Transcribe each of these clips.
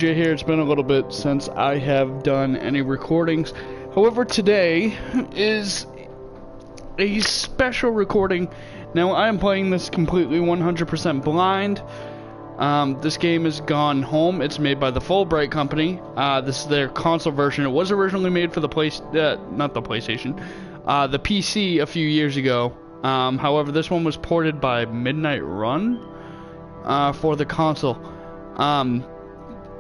Jay here. It's been a little bit since I have done any recordings. However, today is a special recording. Now, I am playing this completely 100% blind. This game has gone home. It's made by the Fulbright Company. This is their console version. It was originally made for the not the PlayStation, the PC a few years ago. However, this one was ported by Midnight Run for the console.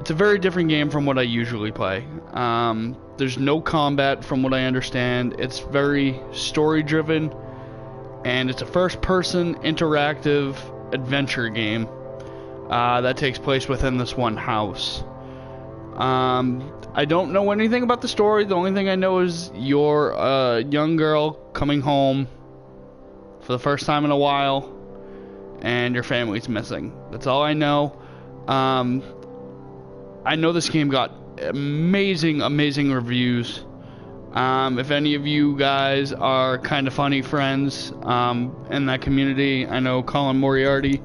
It's a very different game from what I usually play. There's no combat from what I understand. It's very story driven, and it's a first person interactive adventure game that takes place within this one house. I don't know anything about the story. The only thing I know is you're a young girl coming home for the first time in a while, and your family's missing. That's all I know. I know this game got amazing reviews. If any of you guys are kind of funny friends in that community, I know Colin Moriarty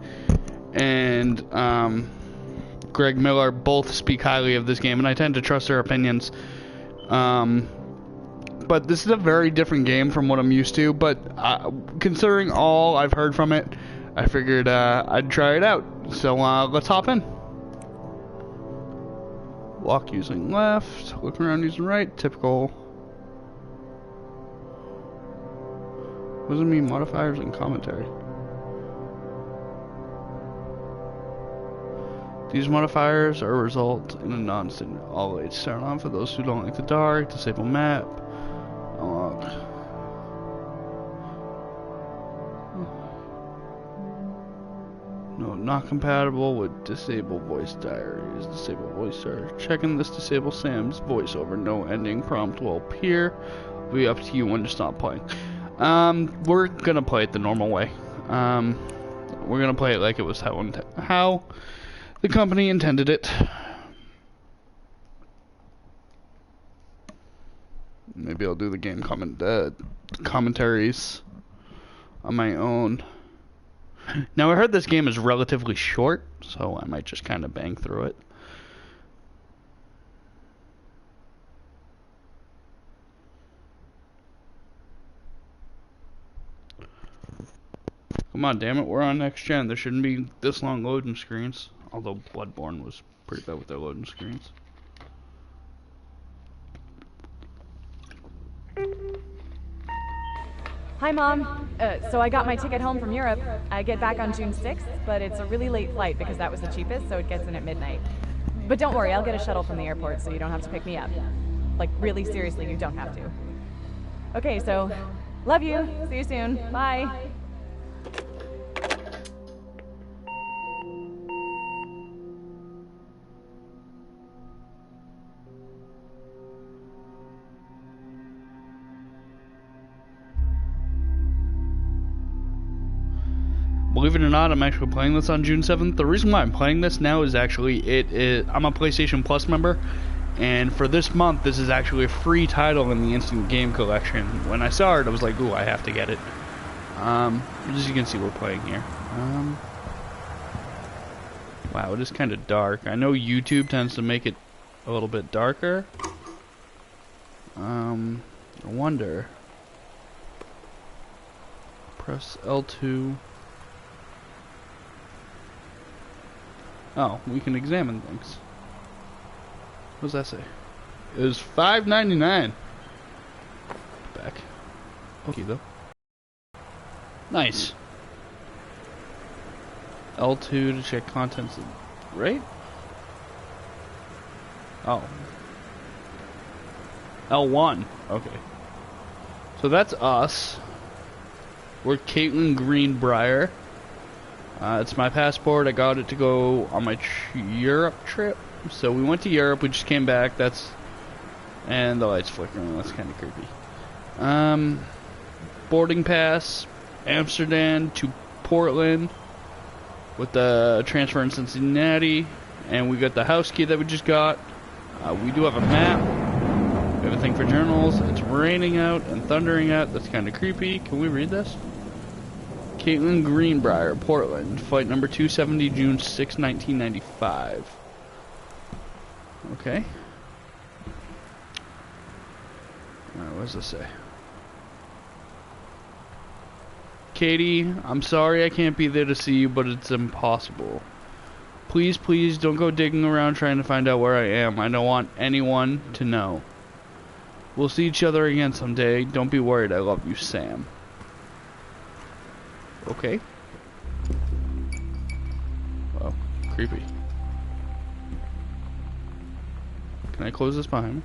and Greg Miller both speak highly of this game, and I tend to trust their opinions. But this is a very different game from what I'm used to, but considering all I've heard from it, I figured I'd try it out. So let's hop in. Walk using left, look around using right, typical. What does it mean, modifiers and commentary? These modifiers are a result in a non-standard all lights turn on for those who don't like the dark, disable map, unlock. No, not compatible with disable voice diaries. Disable voice diary. Checking this disable Sam's voiceover. No ending prompt will appear. It'll be up to you when to stop playing. We're gonna play it the normal way. We're gonna play it like it was how the company intended it. Maybe I'll do the game commentaries on my own. Now, I heard this game is relatively short, so I might just kind of bang through it. Come on, damn it, we're on next gen. There shouldn't be this long loading screens. Although Bloodborne was pretty bad with their loading screens. Hi, Mom. So I got my ticket home from Europe. I get back on June 6th, but it's a really late flight because that was the cheapest, so it gets in at midnight. But don't worry, I'll get a shuttle from the airport so you don't have to pick me up. Like, really seriously, you don't have to. Okay, so, love you. See you soon. Bye. Believe it or not, I'm actually playing this on June 7th. The reason why I'm playing this now is actually I'm a PlayStation Plus member, and for this month, this is actually a free title in the Instant Game Collection. When I saw it, I was like, ooh, I have to get it. As you can see, we're playing here. Wow, it is kind of dark. I know YouTube tends to make it a little bit darker. I wonder. Press L2. Oh, we can examine things. What does that say? It was $5.99. Back. Okay, though. Nice. L2 to check contents. Right? Oh. L1. Okay. So that's us. We're Caitlin Greenbrier. It's my passport. I got it to go on my Europe trip. So we went to Europe. We just came back. And the light's flickering. That's kind of creepy. Boarding pass. Amsterdam to Portland. With the transfer in Cincinnati. And we got the house key that we just got. We do have a map. We have a thing for journals. It's raining out and thundering out. That's kind of creepy. Can we read this? Caitlin Greenbrier, Portland. Flight number 270, June 6, 1995. Okay. Alright, what does this say? Katie, I'm sorry I can't be there to see you, but it's impossible. Please, please don't go digging around trying to find out where I am. I don't want anyone to know. We'll see each other again someday. Don't be worried. I love you, Sam. Okay. Oh, creepy. Can I close this behind me?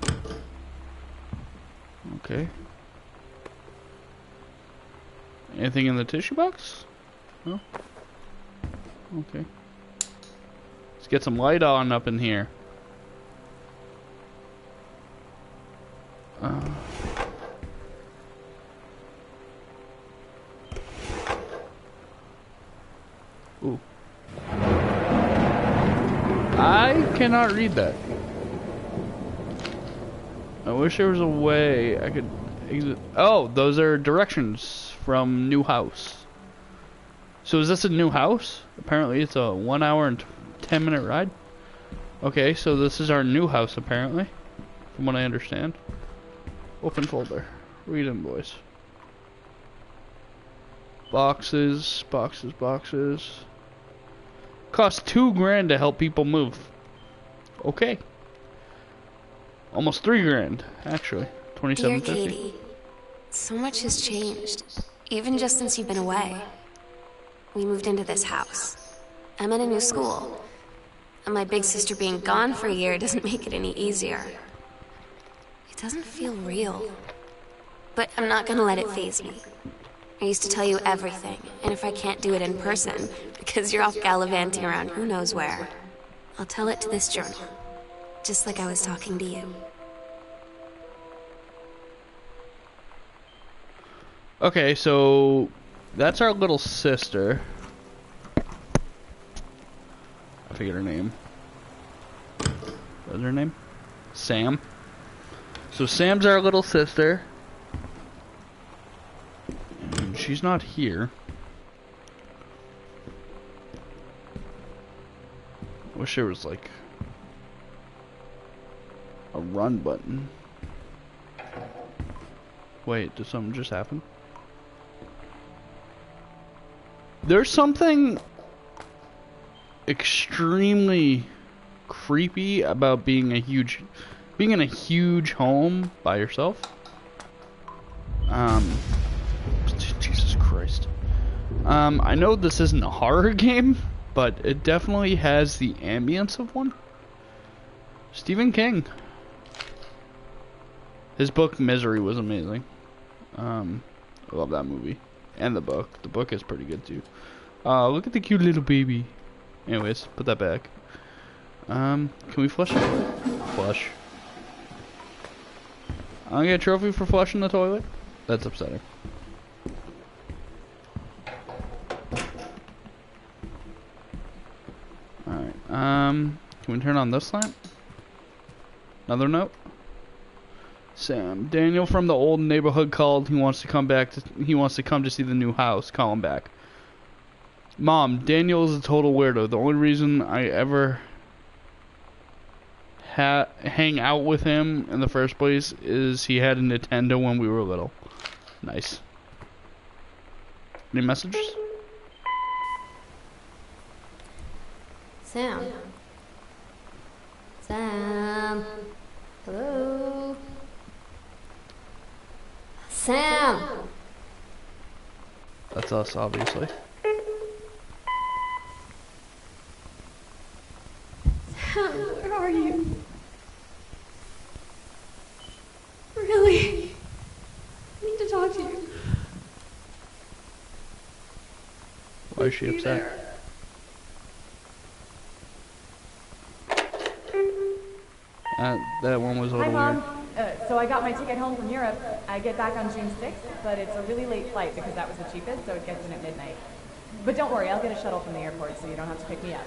Okay. Anything in the tissue box? No? Okay. Let's get some light on up in here. Ooh. I cannot read that. I wish there was a way I could exit. Oh, those are directions from new house. So is this a new house? Apparently it's a 1 hour and 10-minute ride. Okay, so this is our new house apparently, from what I understand. Open folder. Read invoice. Boxes, boxes, boxes. Cost $2 grand to help people move. Okay. Almost $3 grand, actually. Dear $27.50. Katie, so much has changed, even just since you've been away. We moved into this house. I'm at a new school, and my big sister being gone for a year doesn't make it any easier. It doesn't feel real, but I'm not gonna let it faze me. I used to tell you everything, and if I can't do it in person, because you're off gallivanting around who knows where, I'll tell it to this journal, just like I was talking to you. Okay, so that's our little sister. I forget her name. What's her name? Sam. So Sam's our little sister. And she's not here. I wish there was like a run button. Wait, did something just happen? There's something extremely creepy about being in a huge home by yourself. Jesus Christ. I know this isn't a horror game, but it definitely has the ambience of one. Stephen King. His book Misery was amazing. I love that movie. And the book. The book is pretty good too. Look at the cute little baby. Anyways, put that back. Can we flush the toilet? Flush. I'll get a trophy for flushing the toilet? That's upsetting. Alright, can we turn on this lamp? Another note? Sam, Daniel from the old neighborhood called. He wants to come back he wants to come to see the new house. Call him back. Mom, Daniel is a total weirdo. The only reason I ever hang out with him in the first place is he had a Nintendo when we were little. Nice. Any messages? Sam. Sam. Hello. Sam. That's us, obviously. Sam, where are you? Really? I need to talk to you. Why is she upset? That one was a Hi, little Mom. weird. So I got my ticket home from Europe. I get back on June 6th, but it's a really late flight because that was the cheapest, so it gets in at midnight. But don't worry, I'll get a shuttle from the airport so you don't have to pick me up.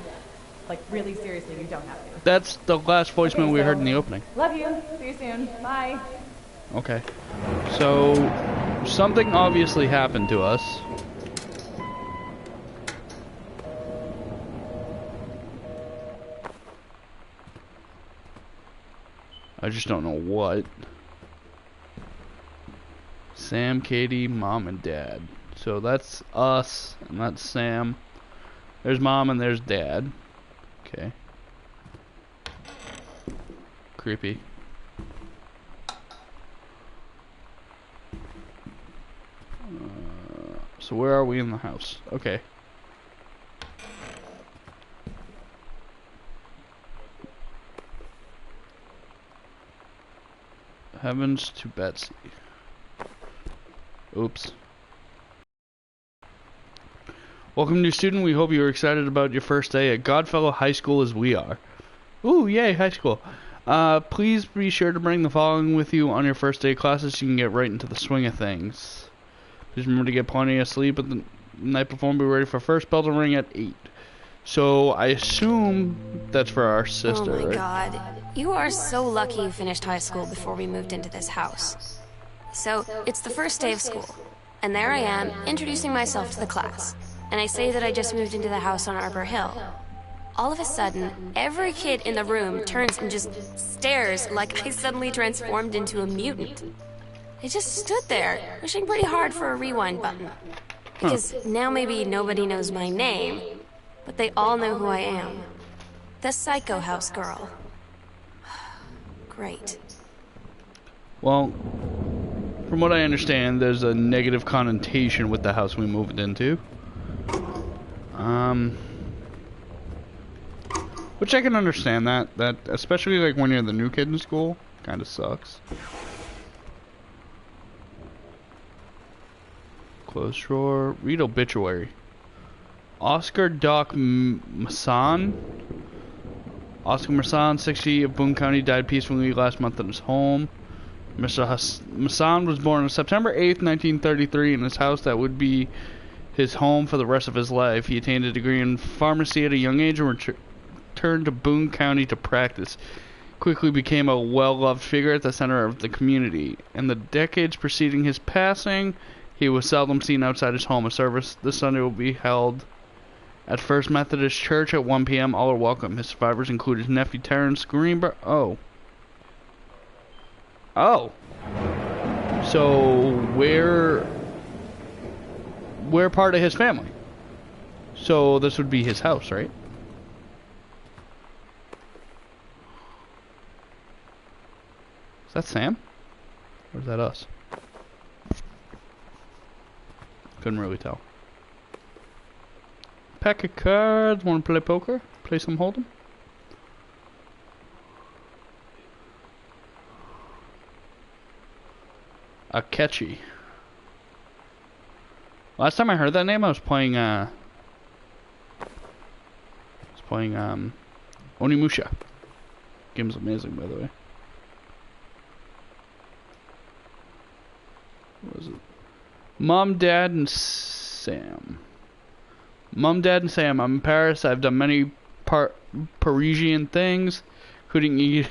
Like, really seriously, you don't have to. That's the last voicemail we heard in the opening. Love you. See you soon. Bye. Okay. So, something obviously happened to us. I just don't know what. Sam, Katie, Mom, and Dad. So that's us, and that's Sam. There's Mom and there's Dad. Okay. Creepy. So where are we in the house? Okay. Heavens to Betsy. Oops. Welcome, new student. We hope you are excited about your first day at Godfellow High School as we are. Ooh, yay, high school. Please be sure to bring the following with you on your first day of classes so you can get right into the swing of things. Please remember to get plenty of sleep at the night before and be ready for first bell to ring at 8. So I assume that's for our sister, Oh my right? God. You are so lucky you finished high school before we moved into this house. So, it's the first day of school. And there I am, introducing myself to the class. And I say that I just moved into the house on Arbor Hill. All of a sudden, every kid in the room turns and just stares like I suddenly transformed into a mutant. I just stood there, wishing pretty hard for a rewind button. Because now maybe nobody knows my name, but they all know who I am. The Psycho House Girl. Great. Well, from what I understand, there's a negative connotation with the house we moved into. Which I can understand that especially like when you're the new kid in school, kind of sucks. Close drawer. Read obituary. Oscar Doc Masson. Oscar Masson, 60, of Boone County, died peacefully last month in his home. Mr. Masson was born on September 8th, 1933, in his house that would be his home for the rest of his life. He attained a degree in pharmacy at a young age and returned to Boone County to practice. Quickly became a well-loved figure at the center of the community. In the decades preceding his passing, he was seldom seen outside his home. A service this Sunday will be held at First Methodist Church at 1 p.m. All are welcome. His survivors include his nephew Terrence Greenberg. Oh. So we're part of his family. So this would be his house, right? Is that Sam? Or is that us? Couldn't really tell. Pack of cards. Want to play poker? Play some hold'em? Akechi. Last time I heard that name, I was playing Onimusha. Game's amazing, by the way. What was it? Mom, Dad, and Sam. Mom, Dad, and Sam. I'm in Paris. I've done many Parisian things, including eat.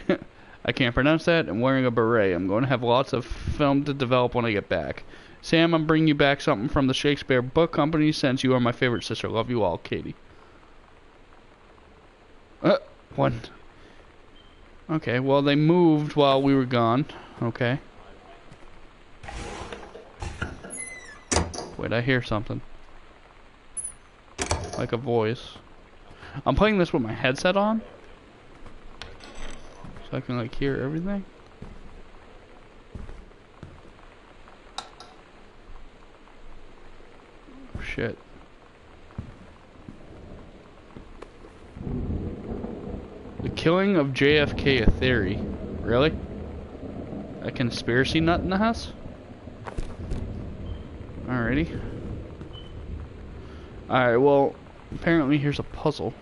I can't pronounce that. I'm wearing a beret. I'm going to have lots of film to develop when I get back. Sam, I'm bringing you back something from the Shakespeare Book Company since you are my favorite sister. Love you all, Katie. One. Okay, well, they moved while we were gone. Okay. Wait, I hear something. Like a voice. I'm playing this with my headset on. So I can, like, hear everything. Shit. The killing of JFK, a theory. Really? A conspiracy nut in the house? Alrighty. Alright, well, apparently here's a puzzle.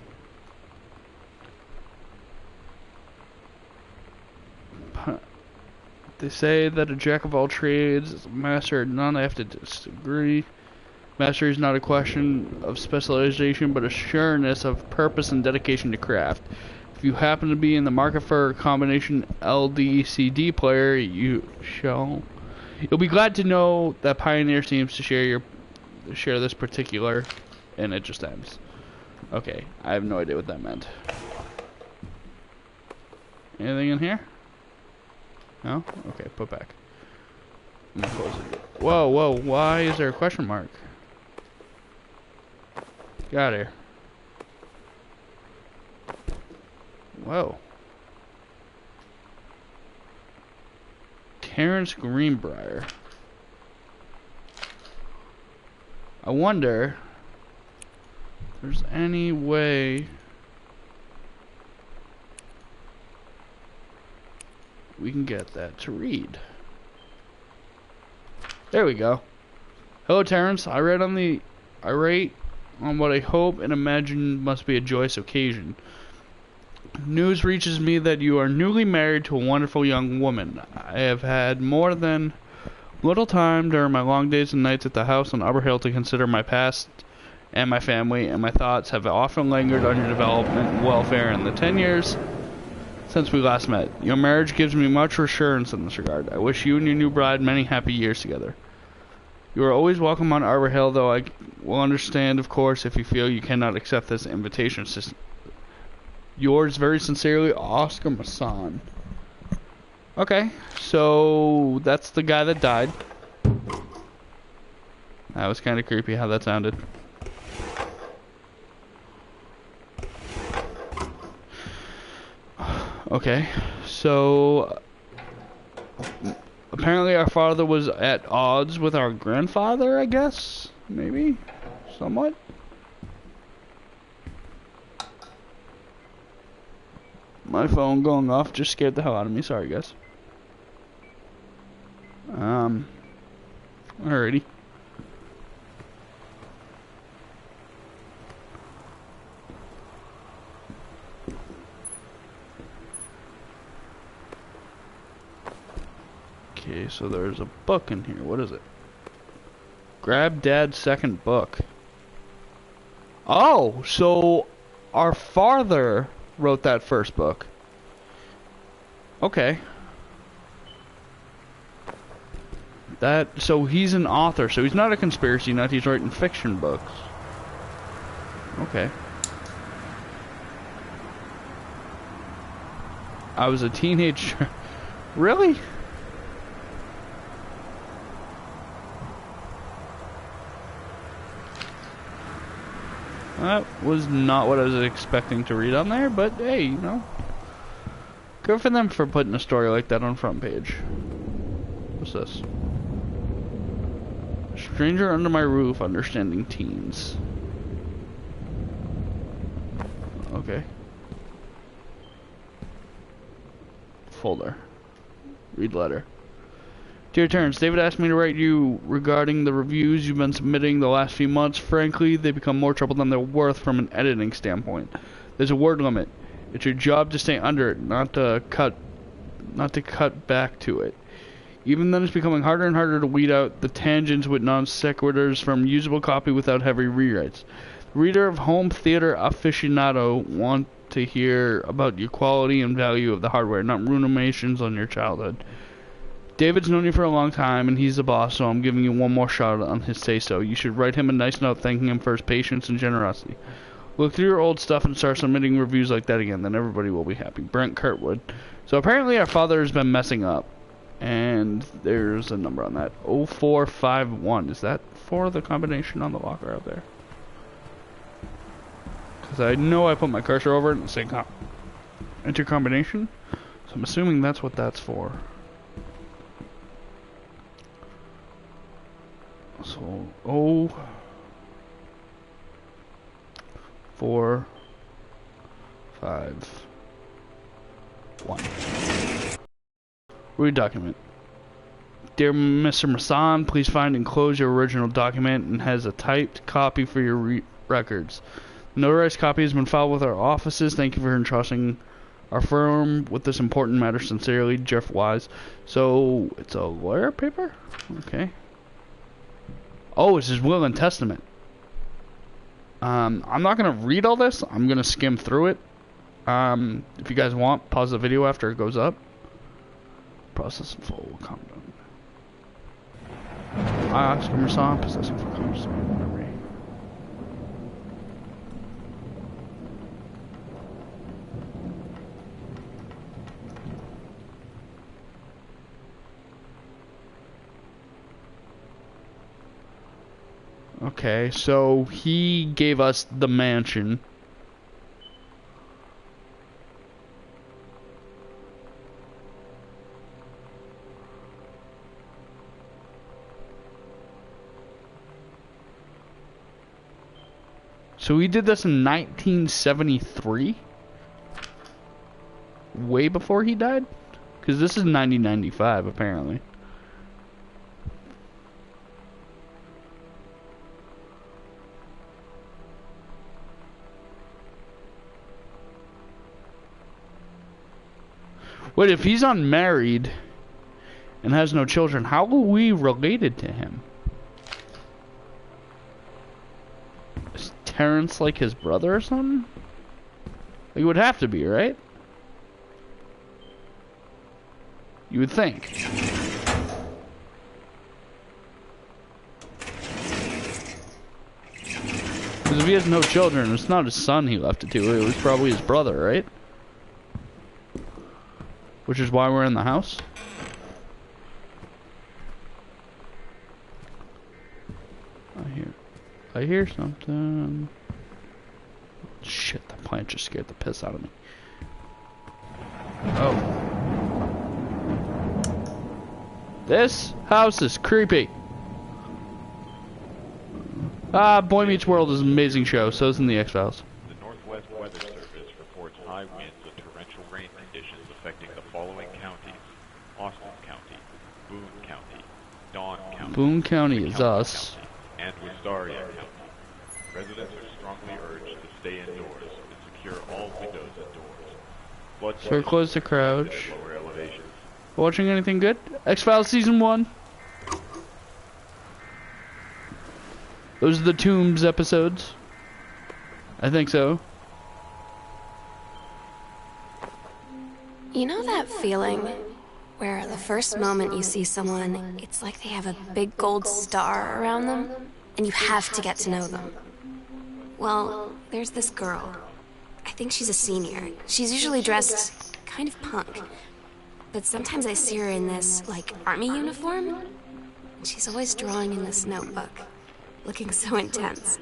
They say that a jack of all trades is a master at none. I have to disagree. Mastery is not a question of specialization, but a sureness of purpose and dedication to craft. If you happen to be in the market for a combination LD-CD player, you'll be glad to know that Pioneer seems to share this particular, and it just ends. Okay, I have no idea what that meant. Anything in here? No? Okay, put back. I'm gonna close it. Whoa, whoa, why is there a question mark? Get out of here. Whoa. Terrence Greenbrier. I wonder if there's any way we can get that to read. There we go. Hello, Terrence. I write on what I hope and imagine must be a joyous occasion. News reaches me that you are newly married to a wonderful young woman. I have had more than little time during my long days and nights at the house on Upper Hill to consider my past and my family, and my thoughts have often lingered on your development and welfare in the 10 years since we last met. Your marriage gives me much reassurance in this regard. I wish you and your new bride many happy years together. You are always welcome on Arbor Hill, though I will understand, of course, if you feel you cannot accept this invitation. Yours very sincerely, Oscar Masson. Okay, so that's the guy that died. That was kind of creepy how that sounded. Okay, so apparently our father was at odds with our grandfather, I guess? Maybe? Somewhat? My phone going off just scared the hell out of me. Sorry, guys. Alrighty. Okay, so there's a book in here. What is it? Grab Dad's second book. Oh, so our father wrote that first book. Okay. So he's an author, so he's not a conspiracy nut, he's writing fiction books. Okay. I was a teenager. Really? That was not what I was expecting to read on there, but hey, you know. Good for them for putting a story like that on front page. What's this? Stranger under my roof, understanding teens. Okay. Folder. Read letter. Dear Terrence, David asked me to write you regarding the reviews you've been submitting the last few months. Frankly, they become more trouble than they're worth from an editing standpoint. There's a word limit. It's your job to stay under it, not to cut back to it. Even then, it's becoming harder and harder to weed out the tangents with non sequiturs from usable copy without heavy rewrites. The reader of Home Theater Aficionado want to hear about your quality and value of the hardware, not ruminations on your childhood. David's known you for a long time, and he's the boss, so I'm giving you one more shot on his say-so. You should write him a nice note thanking him for his patience and generosity. Look through your old stuff and start submitting reviews like that again, then everybody will be happy. Brent Kurtwood. So apparently our father has been messing up, and there's a number on that. 0451. Is that for the combination on the locker out there? Because I know I put my cursor over it and say enter combination, so I'm assuming that's what that's for. So, 0451. Read document. Dear Mr. Masson, please find and close your original document and has a typed copy for your records. The notarized copy has been filed with our offices. Thank you for entrusting our firm with this important matter. Sincerely, Jeff Wise. So, it's a lawyer paper? Okay. Oh, it's his will and testament. I'm not going to read all this. I'm going to skim through it. If you guys want, pause the video after it goes up. Process in full. Calm down. Oscar Masson, possessing for conscious memory. Okay, so he gave us the mansion. So he did this in 1973? Way before he died? Because this is 1995, apparently. Wait, if he's unmarried and has no children, how are we related to him? Is Terrence like his brother or something? He would have to be, right? You would think. Because if he has no children, it's not his son he left it to. It was probably his brother, right? Which is why we're in the house. I hear something. Shit, that plant just scared the piss out of me. Oh. This house is creepy. Boy Meets World is an amazing show. So is in the X-Files. The Northwest Weather Service reports high winds and torrential rain conditions affecting the following counties: Austin County, Boone County, Dawn County, Boone County is us. County, and Wistaria County. Residents are strongly urged to stay indoors and secure all windows and doors. Flood Circles to crouch. at lower elevations. Watching anything good? X-Files Season 1. Those are the Tombs episodes. I think so. You know that feeling where the first moment you see someone, it's like they have a big gold star around them, and you have to get to know them? Well, there's this girl. I think she's a senior. She's usually dressed kind of punk. But sometimes I see her in this, like, army uniform. And she's always drawing in this notebook, looking so intense.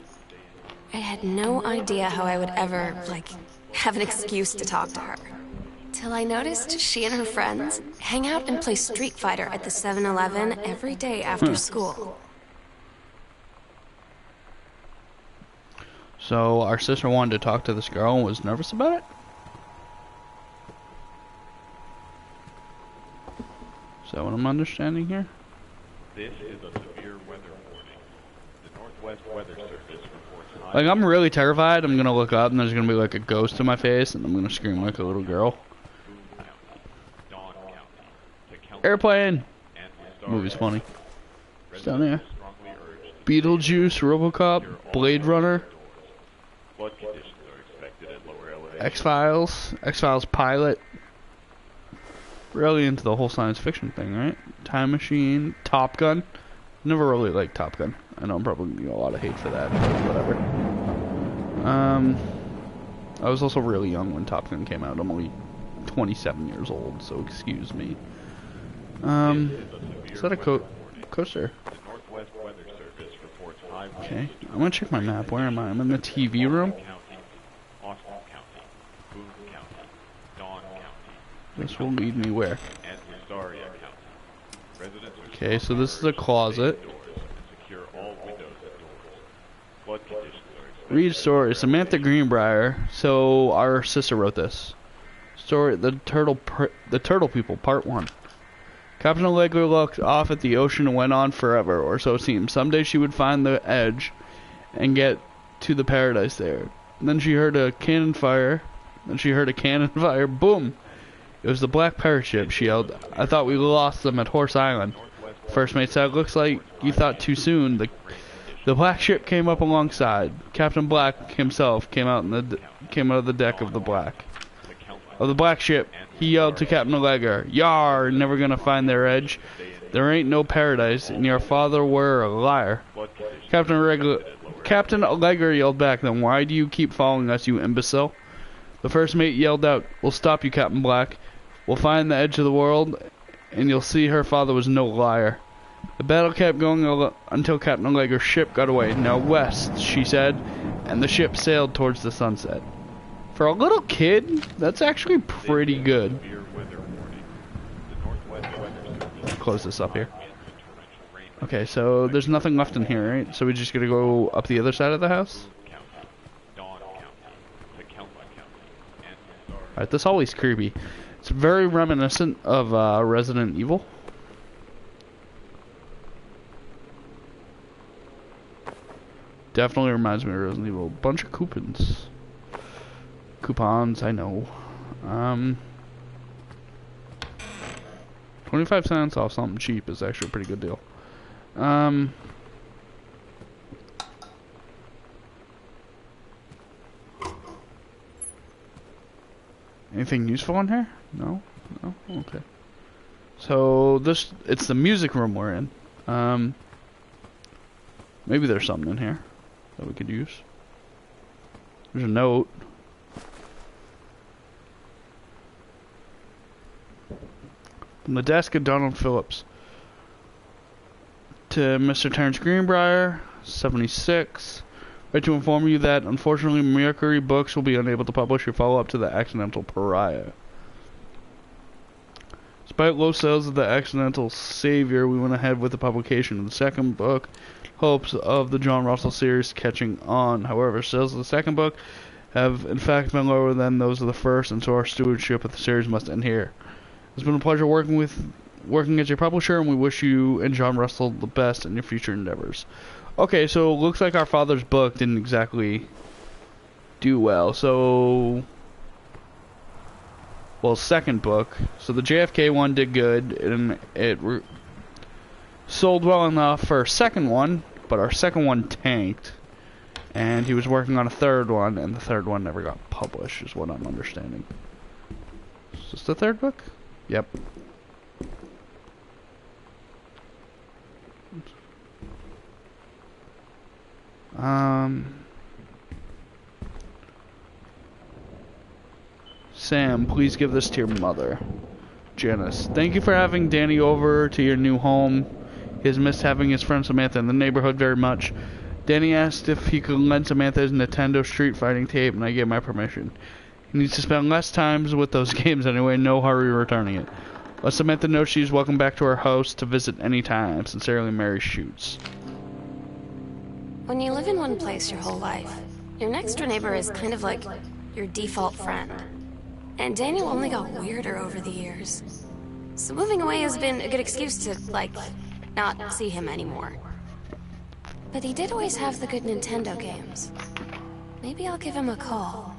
I had no idea how I would ever, like, have an excuse to talk to her. Till I noticed she and her friends hang out and play Street Fighter at the 7-Eleven every day after school. So our sister wanted to talk to this girl and was nervous about it? Is that what I'm understanding here? This is a severe weather warning. The Northwest Weather Service reports high Like, I'm really terrified. I'm gonna look up and there's gonna be like a ghost in my face and I'm gonna scream like a little girl. Boone County, Dawn County, DeKalb Airplane! and Wistaria. Movie's funny. It's down there. Residents are strongly urged to Beetlejuice, Robocop, Blade Runner, flood conditions are expected at lower elevations. X-Files, X-Files Pilot. Really into the whole science fiction thing, right? Time Machine, Top Gun. Never really liked Top Gun. I know I'm probably gonna get a lot of hate for that, but whatever. I was also really young when Top Gun came out. I'm only 27 years old, so excuse me. Is that a coaster? The Northwest Weather Service reports high winds. Okay, I'm gonna check my map. Where am I? I'm in the TV room. County, Austin County, Boone County, Dawn County, This will lead me where? and Wistaria County. Residents are Okay, so this is a closet. indoors and secure all windows and doors. Flood conditions are expected. Read story. Samantha Greenbrier. So our sister wrote this story. The Turtle People, Part 1. Captain Allegra looked off at the ocean and went on forever, or so it seemed. Someday she would find the edge and get to the paradise there. Then she heard a cannon fire. Boom! It was the Black Pirate ship, she yelled. I thought we lost them at Horse Island. First mate said, looks like you thought too soon. The black ship came up alongside. Captain Black himself came out of the deck of the black ship. He yelled to Captain Allegra, "Yar, never gonna find their edge. There ain't no paradise, and your father were a liar." Captain Allegra yelled back, "Then why do you keep following us, you imbecile?" The first mate yelled out, "We'll stop you, Captain Black. We'll find the edge of the world, and you'll see her father was no liar." The battle kept going until Captain Allegra's ship got away. Now west, she said, and the ship sailed towards the sunset. For a little kid, that's actually pretty good. Severe weather warning. The Northwest Weather Service Close this up here. winds and torrential rain Okay, so there's nothing left in here, right? So we just gotta go up the other side of the house? County, Dawn County, Tacoma County, and Sorry. Alright, this always creepy. It's very reminiscent of Resident Evil. Definitely reminds me of Resident Evil. Bunch of coupons. Coupons, I know. 25 cents off something cheap is actually a pretty good deal. Anything useful in here? No? No? Okay. So it's the music room we're in. Maybe there's something in here that we could use. There's a note. From the desk of Donald Phillips. To Mr. Terrence Greenbrier, 76. Write to inform you that, unfortunately, Mercury Books will be unable to publish your follow-up to The Accidental Pariah. Despite low sales of The Accidental Savior, we went ahead with the publication of the second book, hopes of the John Russell series catching on. However, sales of the second book have in fact been lower than those of the first, and so our stewardship of the series must end here. It's been a pleasure working as your publisher, and we wish you and John Russell the best in your future endeavors. Okay, so it looks like our father's book didn't exactly do well. So, well, second book. So the JFK one did good, and it sold well enough for a second one, but our second one tanked. And he was working on a third one, and the third one never got published, is what I'm understanding. Is this the third book? Yep. Sam, please give this to your mother. Janice, thank you for having Danny over to your new home. He has missed having his friend Samantha in the neighborhood very much. Danny asked if he could lend Samantha his Nintendo Street Fighting tape, and I gave my permission. He needs to spend less time with those games anyway, no hurry returning it. Let Samantha know she's welcome back to our house to visit any time. Sincerely, Mary Shoots. When you live in one place your whole life, your next door neighbor is kind of like your default friend. And Daniel only got weirder over the years. So moving away has been a good excuse to, like, not see him anymore. But he did always have the good Nintendo games. Maybe I'll give him a call.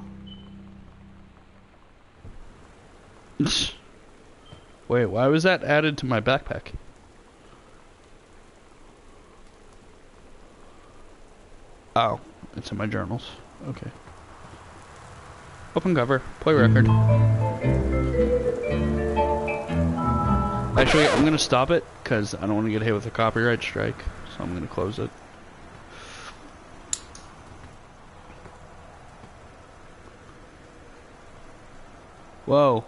Wait, why was that added to my backpack? Oh, it's in my journals. Okay. Open cover. Play record. Actually, I'm gonna stop it because I don't want to get hit with a copyright strike. So I'm gonna close it. Whoa.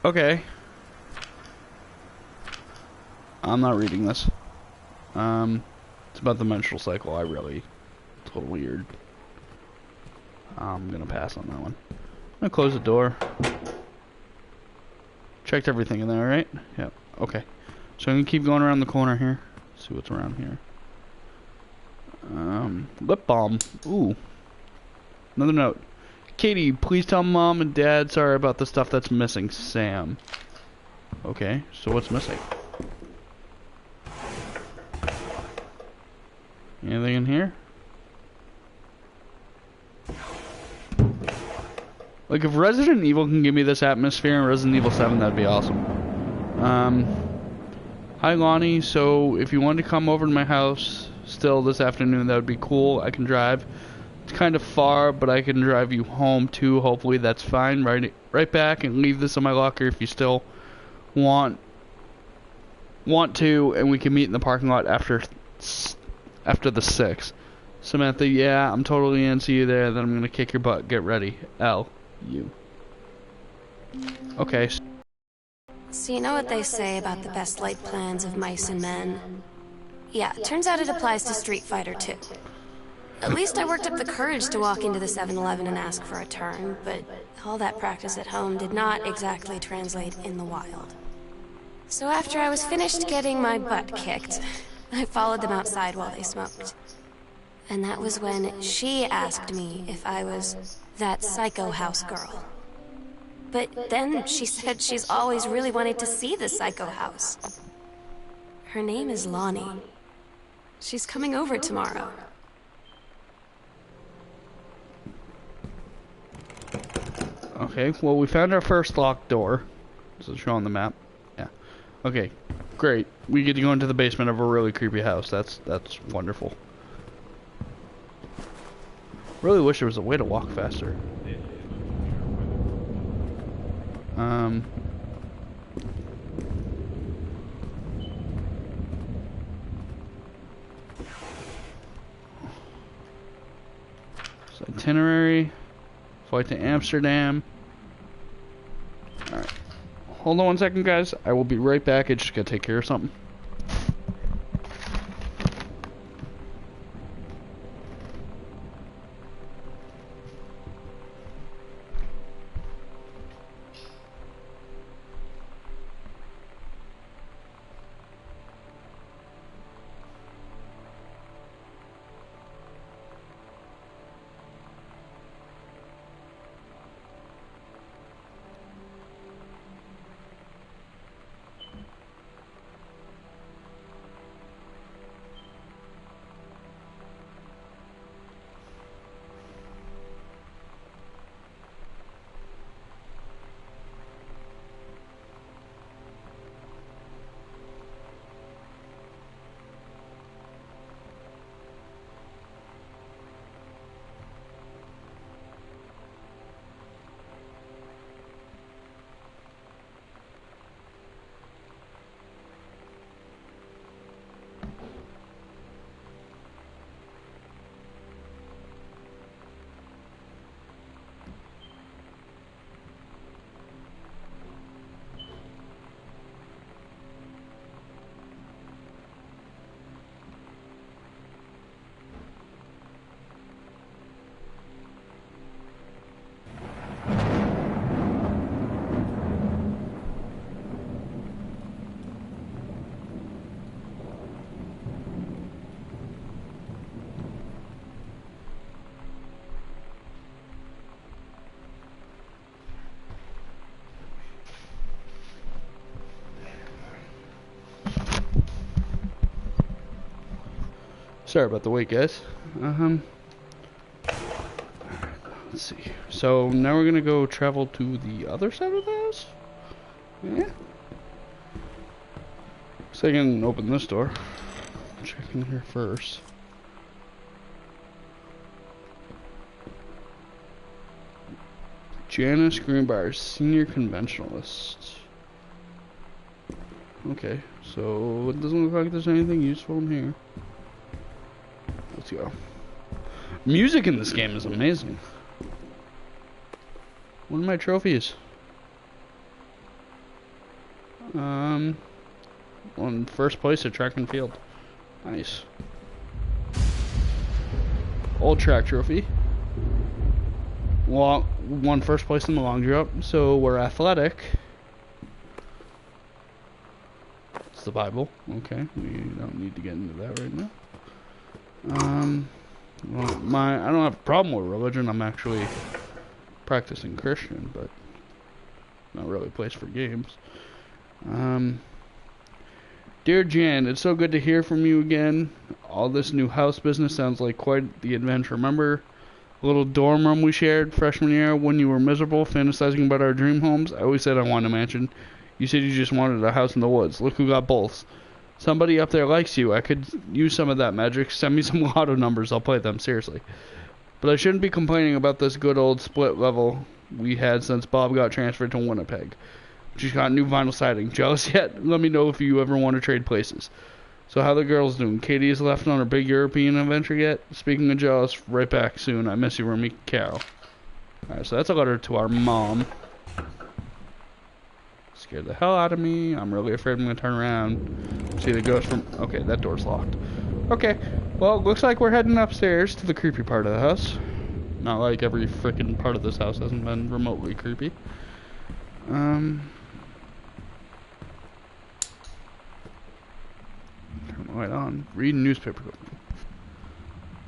Okay. I'm not reading this. It's about the menstrual cycle. It's a little weird. I'm gonna pass on that one. I'm gonna close the door. Checked everything in there, right? Yep. Okay. So I'm gonna keep going around the corner here. See what's around here. Lip balm. Ooh. Another note. Katie, please tell Mom and Dad sorry about the stuff that's missing. Sam. Okay, so what's missing? Anything in here? Like, if Resident Evil can give me this atmosphere in Resident Evil 7, that'd be awesome. Hi Lonnie, so if you want to come over to my house still this afternoon, that would be cool. I can drive. It's kind of far, but I can drive you home too. Hopefully that's fine. Right back and leave this in my locker if you still want to, and we can meet in the parking lot after the 6. Samantha, yeah, I'm totally in. See you there. Then I'm gonna kick your butt. Get ready. L. U. Okay. So you know what they say about the best laid plans of mice and men? Yeah, turns out it applies to Street Fighter too. At least I worked up the courage to walk into the 7-Eleven and ask for a turn, but all that practice at home did not exactly translate in the wild. So after I was finished getting my butt kicked, I followed them outside while they smoked. And that was when she asked me if I was that psycho house girl. But then she said she's always really wanted to see the psycho house. Her name is Lonnie. She's coming over tomorrow. Okay, well, we found our first locked door. Does it show on the map? Yeah. Okay, great. We get to go into the basement of a really creepy house. That's wonderful. Really wish there was a way to walk faster. So itinerary. Flight to Amsterdam. Alright. Hold on 1 second, guys. I will be right back. I just gotta take care of something. Sorry about the wait, guys. Let's see. So now we're gonna go travel to the other side of the house. Yeah. So I can open this door. Check in here first. Janice Greenbrier, senior conventionalist. Okay, so it doesn't look like there's anything useful in here. Let's go. Music in this game is amazing. One of my trophies. On first place at track and field. Nice. Old track trophy. Won first place in the long jump, so we're athletic. It's the Bible. Okay, we don't need to get into that right now. Well, I don't have a problem with religion. I'm actually practicing Christian, but not really a place for games. Dear Jan, it's so good to hear from you again. All this new house business sounds like quite the adventure. Remember a little dorm room we shared freshman year when you were miserable, fantasizing about our dream homes? I always said I wanted a mansion. You said you just wanted a house in the woods. Look who got both. Somebody up there likes you. I could use some of that magic. Send me some lotto numbers. I'll play them, seriously. But I shouldn't be complaining about this good old split level we had since Bob got transferred to Winnipeg. Just got new vinyl siding. Jealous yet? Let me know if you ever want to trade places. So how the girls doing? Katie has left on her big European adventure yet? Speaking of jealous, right back soon. I miss you, Remy Carol. Alright, so that's a letter to our mom. Let's scared the hell out of me. I'm really afraid I'm gonna turn around. See the ghost from... Okay, that door's locked. Okay, well, looks like we're heading upstairs to the creepy part of the house. Not like every freaking part of this house hasn't been remotely creepy. Turn the light on. Read newspaper clipping.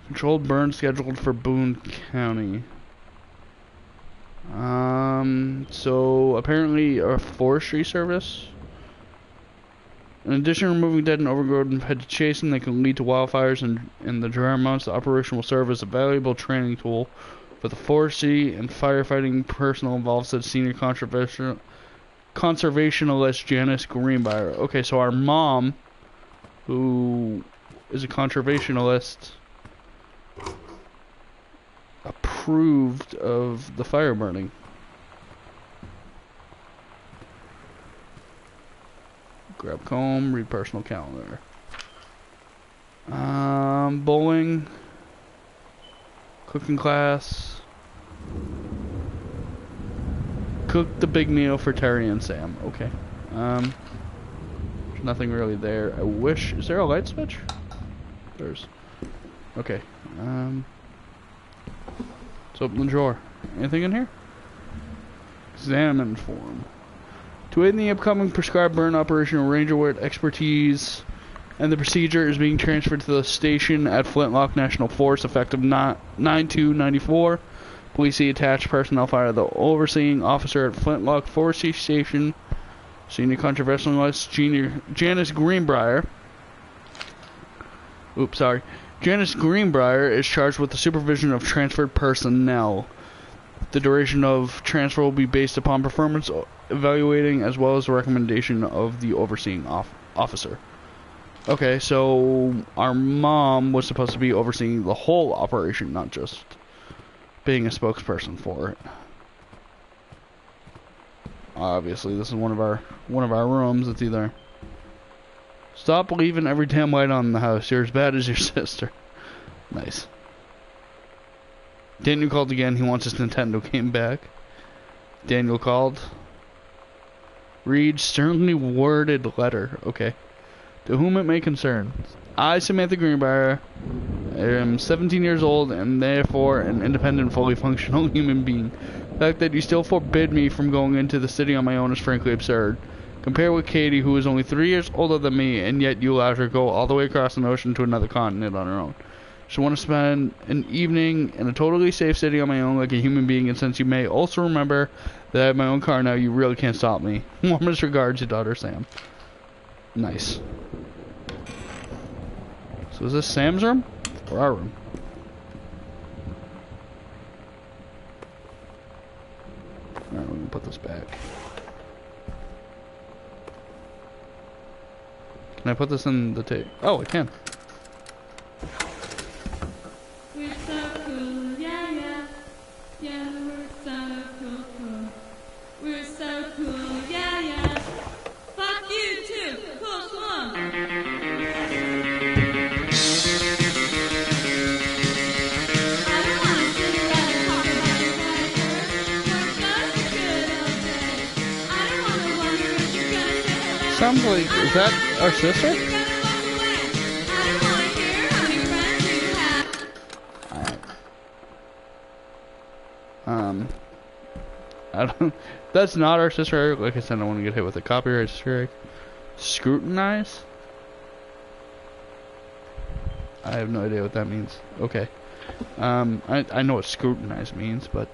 Controlled burn scheduled for Boone County. So apparently a forestry service. In addition to removing dead and overgrown vegetation that can lead to wildfires in the dry months, the operation will serve as a valuable training tool for the forestry and firefighting personnel involved, said senior conservationalist Janice Greenbrier. Okay, so our mom, who is a conservationalist, approved of the fire burning. Grab comb, read personal calendar. Bowling, cooking class, cook the big meal for Terry and Sam. Okay. There's nothing really there. I wish. Is there a light switch? There's. Okay. Let's open the drawer. Anything in here? Examine form. To aid in the upcoming prescribed burn operation, a ranger with expertise and the procedure is being transferred to the station at Flintlock National Forest effective 9/2/94. Police attached personnel fire the overseeing officer at Flintlock Forestry Station, senior conservationalist Janice Greenbrier. Oops, sorry. Janice Greenbrier is charged with the supervision of transferred personnel. The duration of transfer will be based upon performance evaluating as well as the recommendation of the overseeing officer. Okay, so our mom was supposed to be overseeing the whole operation, not just being a spokesperson for it. Obviously, this is one of our rooms. It's either stop leaving every damn light on in the house. You're as bad as your sister. Nice. Daniel called again. He wants his Nintendo game back. Daniel called. Read sternly worded letter. Okay. To whom it may concern. I, Samantha Greenbrier, am 17 years old and therefore an independent, fully functional human being. The fact that you still forbid me from going into the city on my own is frankly absurd. Compare with Katie, who is only 3 years older than me, and yet you allowed her to go all the way across an ocean to another continent on her own. She want to spend an evening in a totally safe city on my own like a human being, and since you may also remember that I have my own car now, you really can't stop me. Warmest regards, your daughter, Sam. Nice. So is this Sam's room? Or our room? Alright, we're gonna put this back. Can I put this in the tape? Oh, I can. We're so cool, yeah, yeah. Yeah, we're so cool, cool. We're so cool, yeah, yeah. Fuck you too, cool swamp. I don't wanna sit around and talk about your bad work. Work does a good old day. I don't wanna wonder if you're gonna say hello. Sounds like, is that our sister? You're gonna walk away. I don't wanna hear how many friends you have. I don't. That's not our sister. Like I said, I don't want to get hit with a copyright strike. Scrutinize? I have no idea what that means. Okay. I know what scrutinize means, but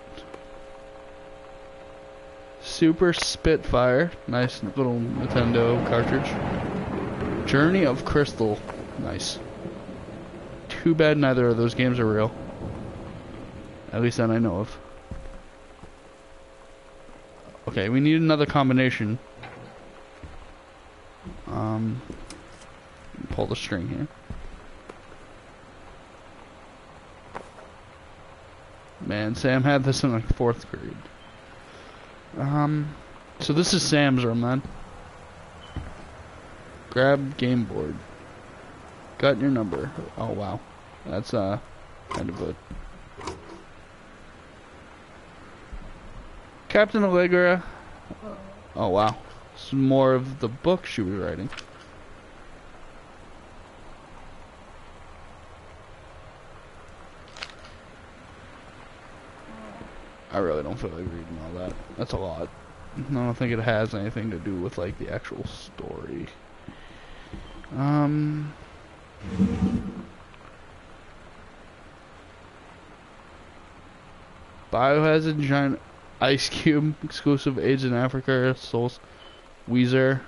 Super Spitfire, nice little Nintendo cartridge. Journey of Crystal, nice. Too bad neither of those games are real. At least that I know of. Okay, we need another combination. Pull the string here. Man, Sam had this in like 4th grade. So this is Sam's room then. Grab game board. Got your number. Oh wow. That's kind of a Captain Allegra. Oh wow. It's more of the book she was writing. I really don't feel like reading all that. That's a lot. I don't think it has anything to do with like the actual story. Biohazard giant ice cube exclusive AIDS in Africa. Souls. Weezer.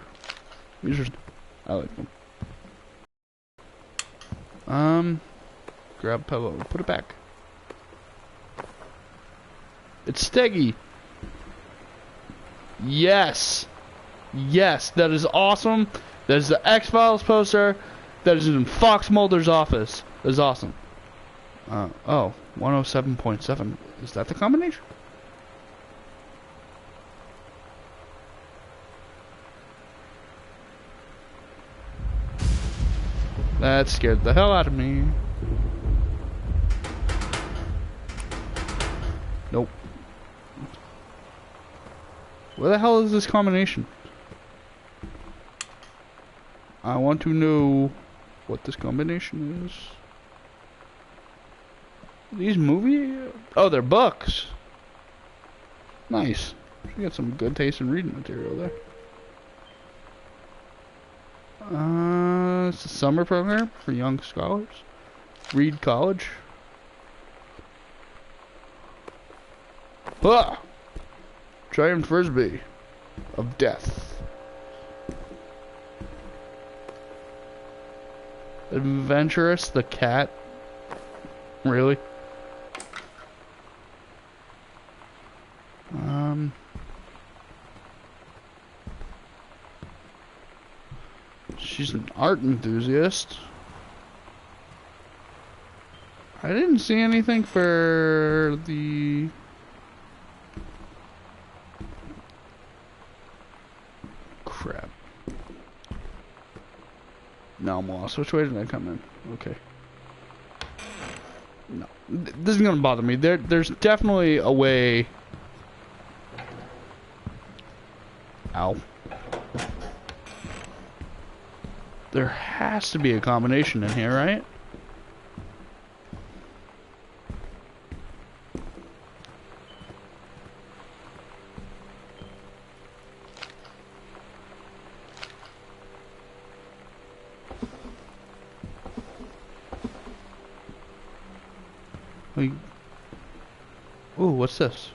Weezer's. I like them. Grab pillow. Put it back. It's Steggy. Yes. Yes, that is awesome. That is the X-Files poster. That is in Fox Mulder's office. That is awesome. Oh, 107.7. Is that the combination? That scared the hell out of me. Nope. Where the hell is this combination? I want to know what this combination is. These movies? Oh, they're books. Nice. You got some good taste in reading material there. It's a summer program for young scholars. Reed College. Ah! Giant frisbee of death. Adventurous the cat. Really? She's an art enthusiast. I didn't see anything for the... Crap. No, I'm lost. Which way did I come in? Okay. No. This isn't gonna bother me. There's definitely a way... Ow. There has to be a combination in here, right? Like, ooh, what's this?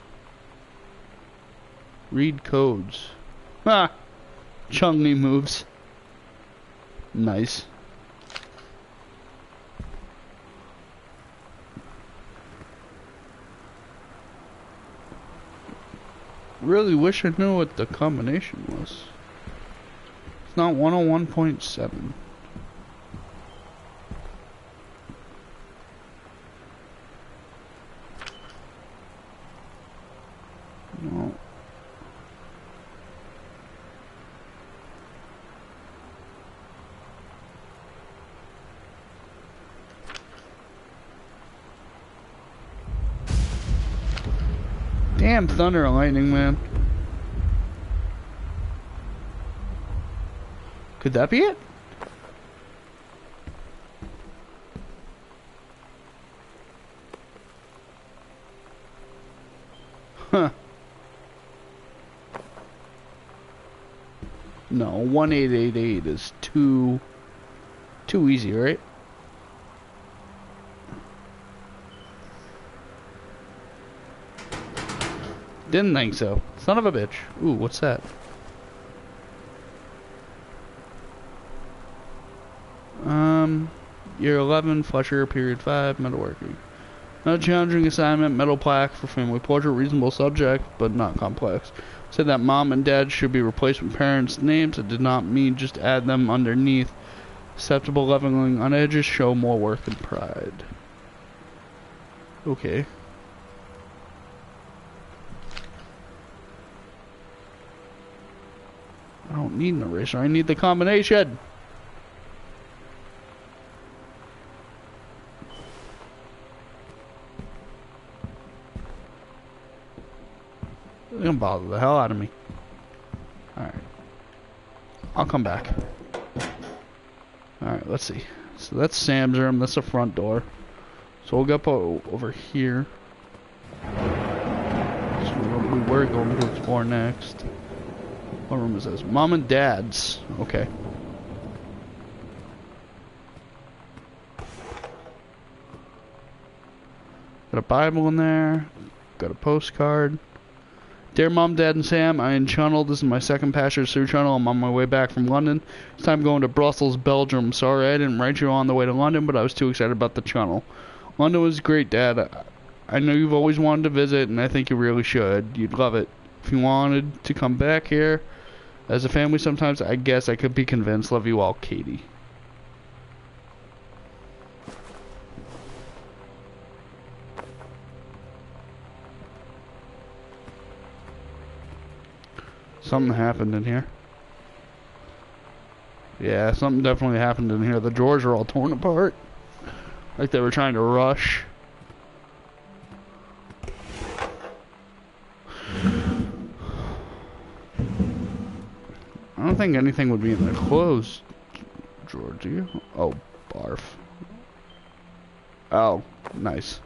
Read codes. Ha! Chungni moves. Nice. Really wish I knew what the combination was. It's not 101.7. No. Damn thunder and lightning, man. Could that be it? Huh. No, 1888 is too easy, right? Didn't think so. Son of a bitch. Ooh, what's that? Year 11, Fletcher, period 5, metalworking. Not a challenging assignment, metal plaque for family portrait, reasonable subject, but not complex. Said that mom and dad should be replacement parents' names. It did not mean just add them underneath. Acceptable leveling on edges, show more work and pride. Okay. I don't need an eraser, I need the combination. It's gonna bother the hell out of me. Alright. I'll come back. Alright, let's see. So that's Sam's room. That's the front door. So we'll go over here. So we were going to explore next. What room is this? Mom and Dad's. Okay. Got a Bible in there. Got a postcard. Dear Mom, Dad, and Sam, I am Channel. This is my second Pasture Sue channel. I'm on my way back from London. This time going to Brussels, Belgium. Sorry I didn't write you on the way to London, but I was too excited about the channel. London was great, Dad. I know you've always wanted to visit, and I think you really should. You'd love it. If you wanted to come back here as a family sometimes, I guess I could be convinced. Love you all, Katie. Something happened in here. Yeah, something definitely happened in here. The drawers are all torn apart. Like they were trying to rush. I don't think anything would be in the clothes drawer, do you? Oh, barf. Oh, nice.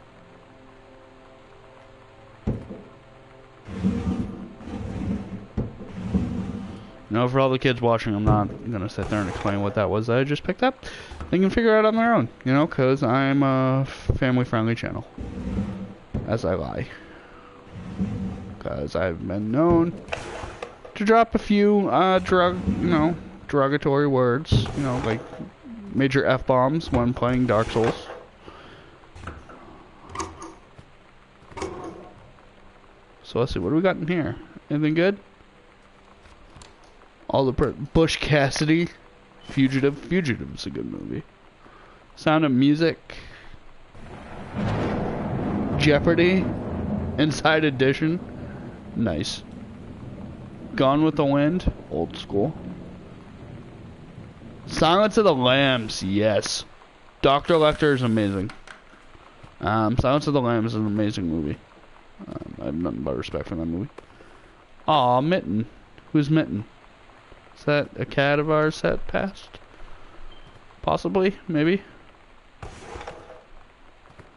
No, for all the kids watching, I'm not going to sit there and explain what that was that I just picked up. They can figure it out on their own, you know, because I'm a family-friendly channel. As I lie. Because I've been known to drop a few, derogatory words, you know, like major F-bombs when playing Dark Souls. So let's see, what do we got in here? Anything good? All the Bush Cassidy, Fugitive. Fugitive's a good movie. Sound of Music, Jeopardy, Inside Edition, nice. Gone with the Wind, old school. Silence of the Lambs, yes. Dr. Lecter is amazing. Silence of the Lambs is an amazing movie. I have nothing but respect for that movie. Aw, Mitten. Who's Mitten? Is that a cat of ours that passed? Possibly, maybe.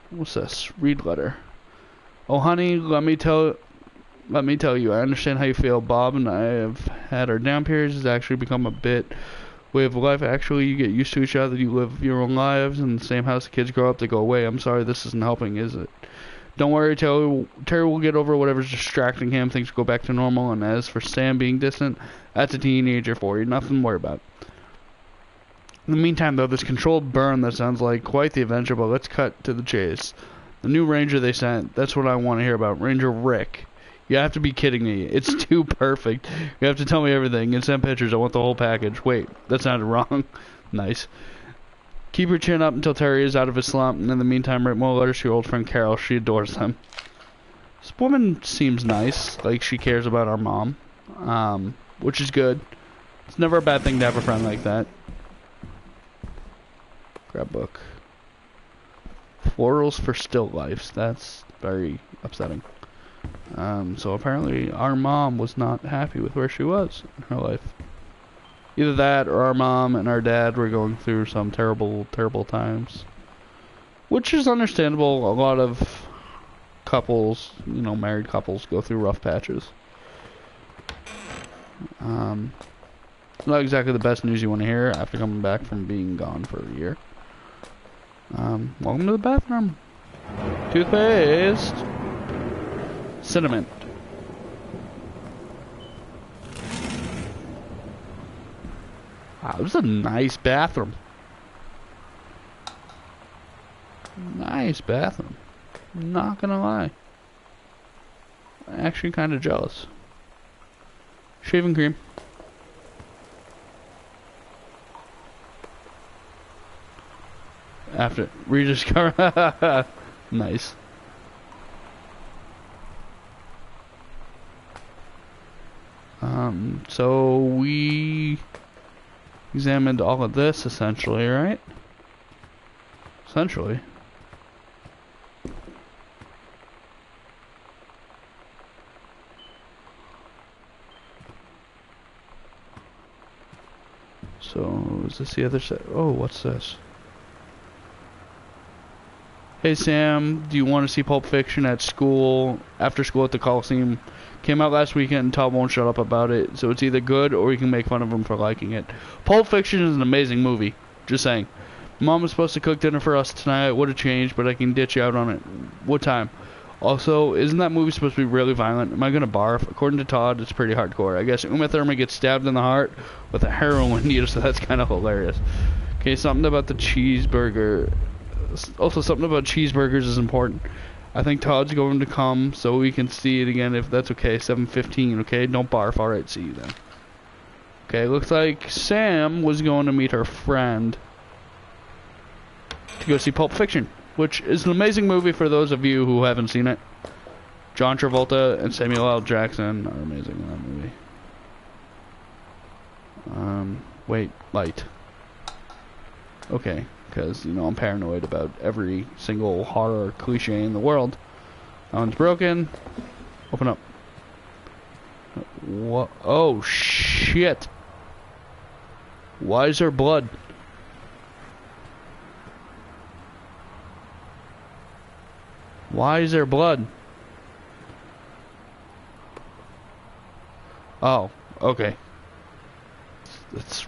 What's this? Read letter. Oh, honey, let me tell you, I understand how you feel. Bob and I have had our down periods. It's actually become a bit way of life. Actually, you get used to each other. You live your own lives in the same house. The kids grow up, they go away. I'm sorry, this isn't helping, is it? Don't worry, Terry will get over whatever's distracting him. Things go back to normal. And as for Sam being distant, that's a teenager for you. Nothing to worry about. In the meantime, though, this controlled burn that sounds like quite the adventure, but let's cut to the chase. The new ranger they sent, that's what I want to hear about. Ranger Rick. You have to be kidding me. It's too perfect. You have to tell me everything and send pictures. I want the whole package. Wait, that sounded wrong. Nice. Keep your chin up until Terry is out of his slump, and in the meantime, write more letters to your old friend Carol. She adores them. This woman seems nice, like she cares about our mom, which is good. It's never a bad thing to have a friend like that. Grab book. Florals for still lifes. That's very upsetting. So apparently our mom was not happy with where she was in her life. Either that or our mom and our dad were going through some terrible, terrible times. Which is understandable. A lot of couples, you know, married couples go through rough patches. Not exactly the best news you want to hear after coming back from being gone for a year. Welcome to the bathroom. Toothpaste. Cinnamon. Wow, this is a nice bathroom. Nice bathroom. Not gonna lie. I'm actually kind of jealous. Shaving cream. After Regis car. Nice. So we examined all of this essentially, right? Essentially. So, is this the other side? Oh, what's this? Hey Sam, do you want to see Pulp Fiction at school, after school at the Coliseum? Came out last weekend and Todd won't shut up about it, so it's either good or you can make fun of him for liking it. Pulp Fiction is an amazing movie, just saying. Mom was supposed to cook dinner for us tonight, would have changed, but I can ditch you out on it. What time? Also, isn't that movie supposed to be really violent? Am I gonna barf? According to Todd, it's pretty hardcore. I guess Uma Thurman gets stabbed in the heart with a heroin needle, so that's kind of hilarious. Okay, something about the cheeseburger. Also, something about cheeseburgers is important. I think Todd's going to come so we can see it again if that's okay. 7:15, okay? Don't barf. Alright, see you then. Okay, looks like Sam was going to meet her friend to go see Pulp Fiction, which is an amazing movie for those of you who haven't seen it. John Travolta and Samuel L. Jackson are amazing in that movie. Wait, light. Okay. Because, you know, I'm paranoid about every single horror cliche in the world. That one's broken. Open up. What? Oh, shit. Why is there blood? Why is there blood? Oh, okay. It's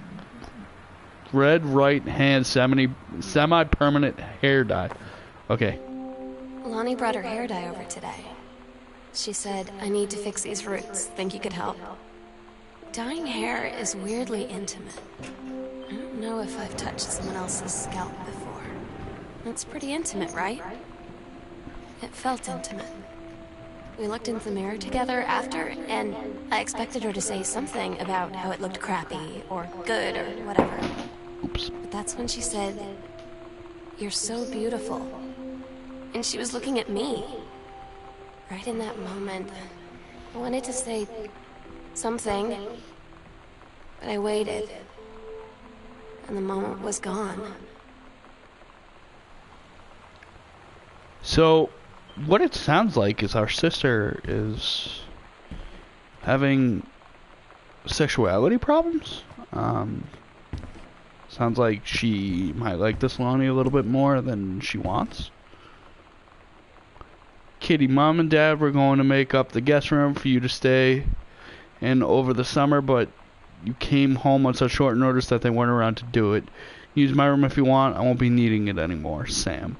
red right hand semi-permanent hair dye. Okay. Lonnie brought her hair dye over today. She said, I need to fix these roots. Think you could help? Dyeing hair is weirdly intimate. I don't know if I've touched someone else's scalp before. It's pretty intimate, right? It felt intimate. We looked into the mirror together after, and I expected her to say something about how it looked crappy, or good, or whatever. Oops. But that's when she said, you're so beautiful. And she was looking at me. Right in that moment, I wanted to say something, but I waited. And the moment was gone. So, what it sounds like is our sister is having sexuality problems. Sounds like she might like this Lonnie a little bit more than she wants. Kitty, Mom and Dad were going to make up the guest room for you to stay in over the summer, but you came home on such short notice that they weren't around to do it. Use my room if you want. I won't be needing it anymore, Sam.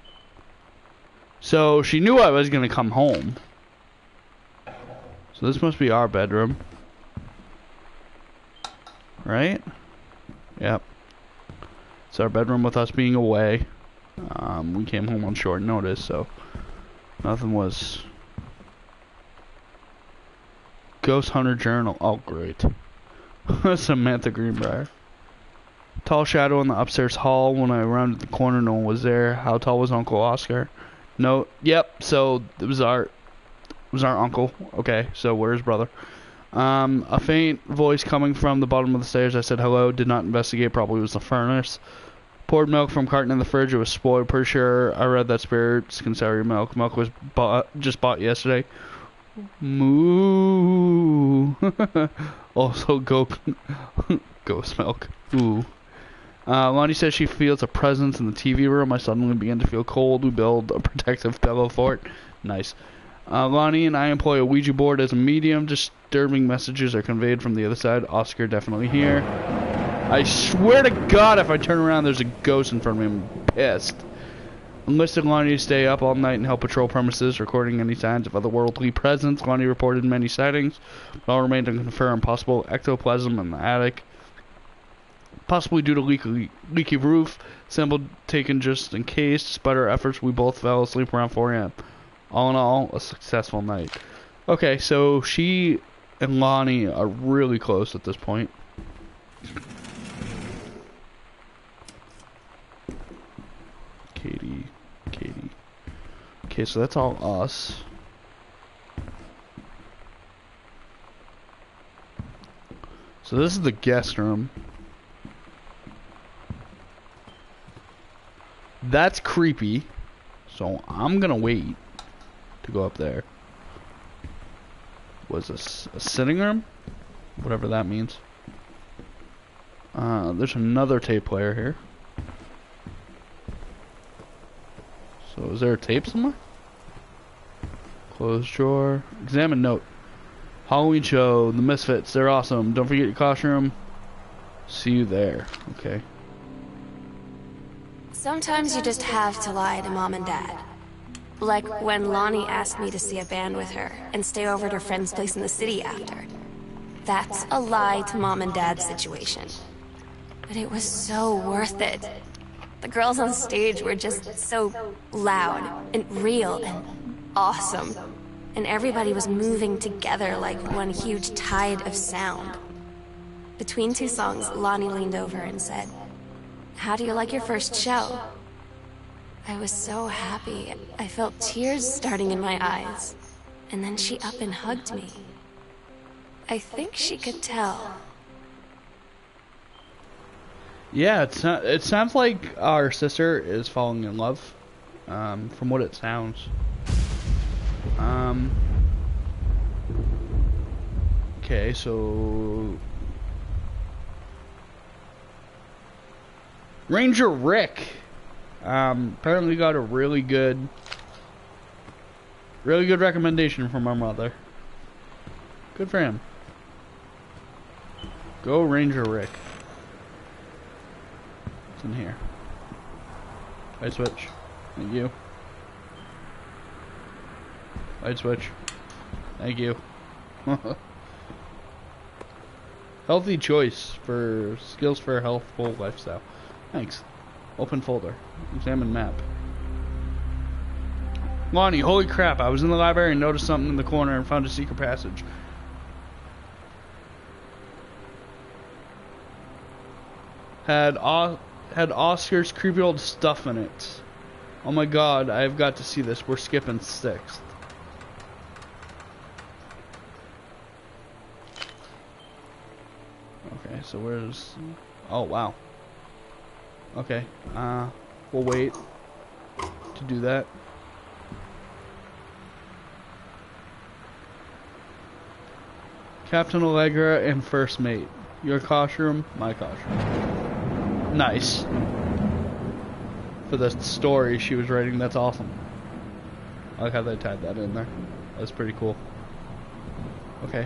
So she knew I was going to come home. So this must be our bedroom. Right? Yep. It's our bedroom with us being away. We came home on short notice, so nothing was... Ghost Hunter Journal. Oh, great. Samantha Greenbrier. Tall shadow in the upstairs hall. When I rounded the corner, no one was there. How tall was Uncle Oscar? No. Yep. So it was our uncle. Okay. So where's brother? A faint voice coming from the bottom of the stairs. I said hello. Did not investigate. Probably was the furnace. Poured milk from carton in the fridge. It was spoiled. Pretty sure I read that spirits can sour your milk. Milk was just bought yesterday. Moo. Also ghost milk. Ooh. Lonnie says she feels a presence in the TV room. I suddenly begin to feel cold. We build a protective pillow fort. Nice. Lonnie and I employ a Ouija board as a medium. Disturbing messages are conveyed from the other side. Oscar definitely here. I swear to God, if I turn around, there's a ghost in front of me. I'm pissed. Enlisted Lonnie to stay up all night and help patrol premises, recording any signs of otherworldly presence. Lonnie reported many sightings, but all remained unconfirmed. Possible ectoplasm in the attic. Possibly due to leaky roof. Sample taken just in case. Despite our efforts, we both fell asleep around 4 a.m. All in all, a successful night. Okay, so she and Lonnie are really close at this point. Katie. Okay, so that's all us. So this is the guest room. That's creepy. So I'm gonna wait to go up there. Was this a sitting room? Whatever that means. There's another tape player here. So is there a tape somewhere? Closed drawer. Examine note. Halloween show, the Misfits, they're awesome. Don't forget your costume. See you there. Okay. Sometimes you just have to lie to Mom and Dad. Like when Lonnie asked me to see a band with her and stay over at her friend's place in the city after. That's a lie to Mom and Dad's situation. But it was so worth it. The girls on stage were just so loud and real and awesome. And everybody was moving together like one huge tide of sound. Between two songs, Lonnie leaned over and said, "How do you like your first show?" I was so happy. I felt tears starting in my eyes. And then she up and hugged me. I think she could tell. Yeah, it sounds like our sister is falling in love, from what it sounds. Okay, so Ranger Rick apparently got a really good recommendation from our mother. Good for him. Go Ranger Rick. What's in here? Light switch. Thank you. Light switch. Thank you. Healthy choice for skills for a healthful lifestyle. Thanks. Open folder. Examine map. Lonnie, holy crap, I was in the library and noticed something in the corner and found a secret passage. Had Oscar's creepy old stuff in it. Oh my god, I've got to see this. We're skipping 6th. Okay, so where's... Oh, wow. Okay, we'll wait to do that. Captain Allegra and First Mate. Your costume, my costume. Nice. For the story she was writing, that's awesome. I like how they tied that in there. That's pretty cool. Okay,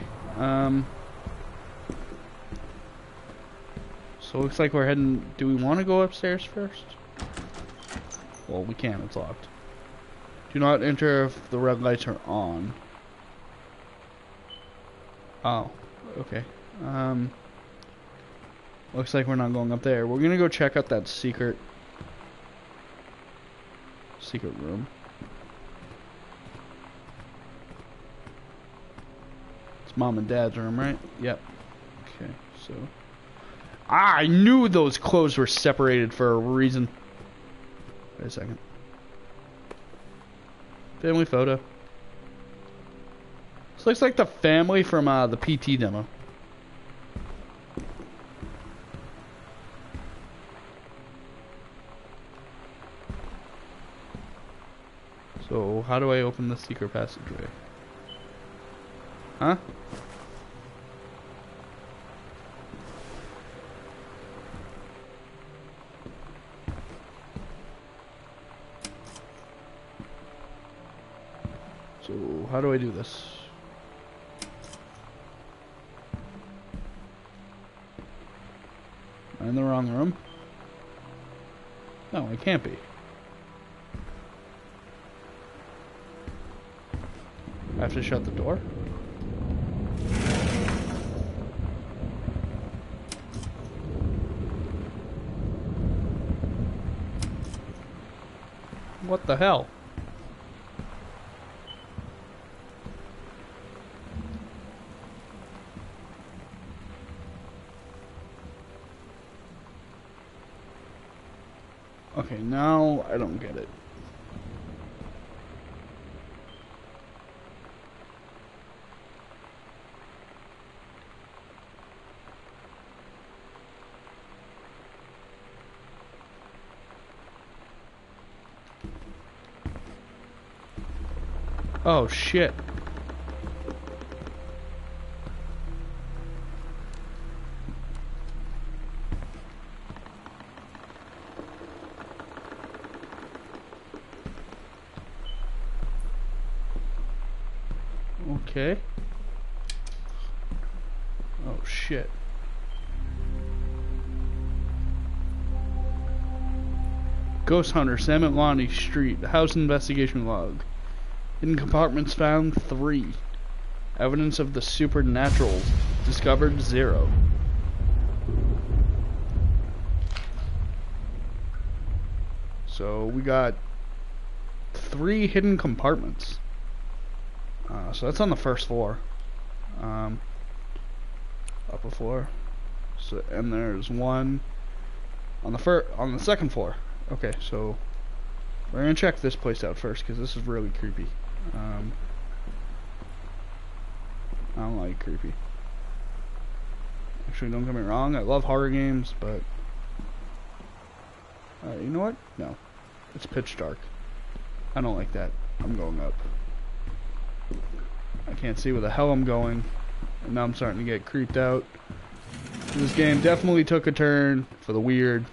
so it looks like we're heading... Do we want to go upstairs first? Well, we can't. It's locked. Do not enter if the red lights are on. Oh, okay. Looks like we're not going up there. We're gonna go check out that secret room. It's Mom and Dad's room, right? Yep. Okay, so... I knew those clothes were separated for a reason. Wait a second. Family photo. This looks like the family from the PT demo. So, how do I open the secret passageway? Huh? So, how do I do this? Am I in the wrong room? No, I can't be. I have to shut the door? What the hell? Okay, now I don't get it. Oh shit. Okay. Oh shit. Ghost Hunter, Sam and Lonnie Street, house investigation log. Hidden compartments found 3. Evidence of the supernatural discovered 0. So we got 3 hidden compartments. So that's on the first floor. Upper floor. So, and there's one on the second floor. Okay, so we're gonna check this place out first because this is really creepy. I don't like creepy. Actually, don't get me wrong, I love horror games, but you know what? No, it's pitch dark. I don't like that. I'm going up. I can't see where the hell I'm going, and now I'm starting to get creeped out. This game definitely took a turn for the weird.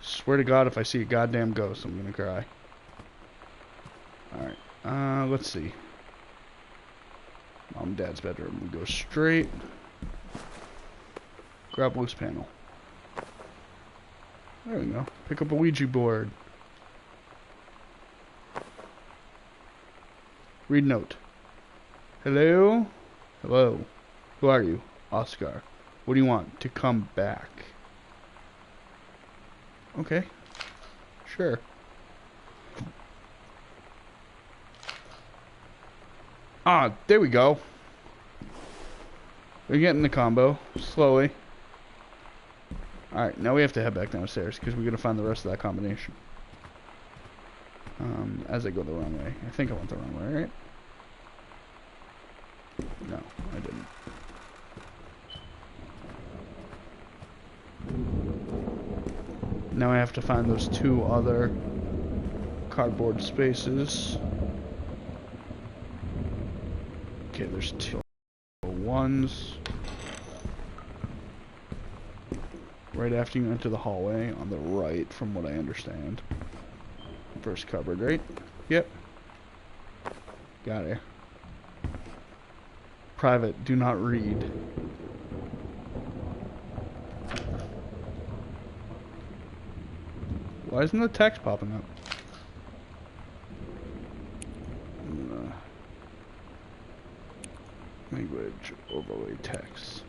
Swear to God, if I see a goddamn ghost, I'm gonna cry. Alright, let's see. Mom and Dad's bedroom. We go straight. Grab loose panel. There we go. Pick up a Ouija board. Read note. Hello? Hello. Who are you? Oscar. What do you want? To come back. Okay. Sure. Ah, there we go. We're getting the combo. Slowly. Alright, now we have to head back downstairs because we're going to find the rest of that combination. As I go the wrong way. I think I went the wrong way, right? No, I didn't. Now I have to find those 2 other cardboard spaces. Okay, there's 2 ones. Right after you enter the hallway on the right, from what I understand. First cupboard, right? Yep. Got it. Private, do not read. Why isn't the text popping up? Language overlay text.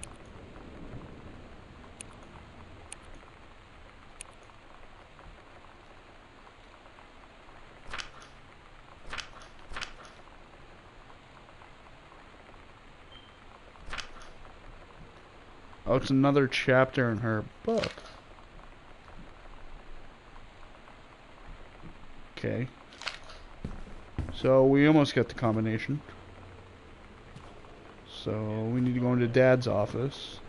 Oh, it's another chapter in her book. Okay. So we almost got the combination. So we need to go into Dad's office.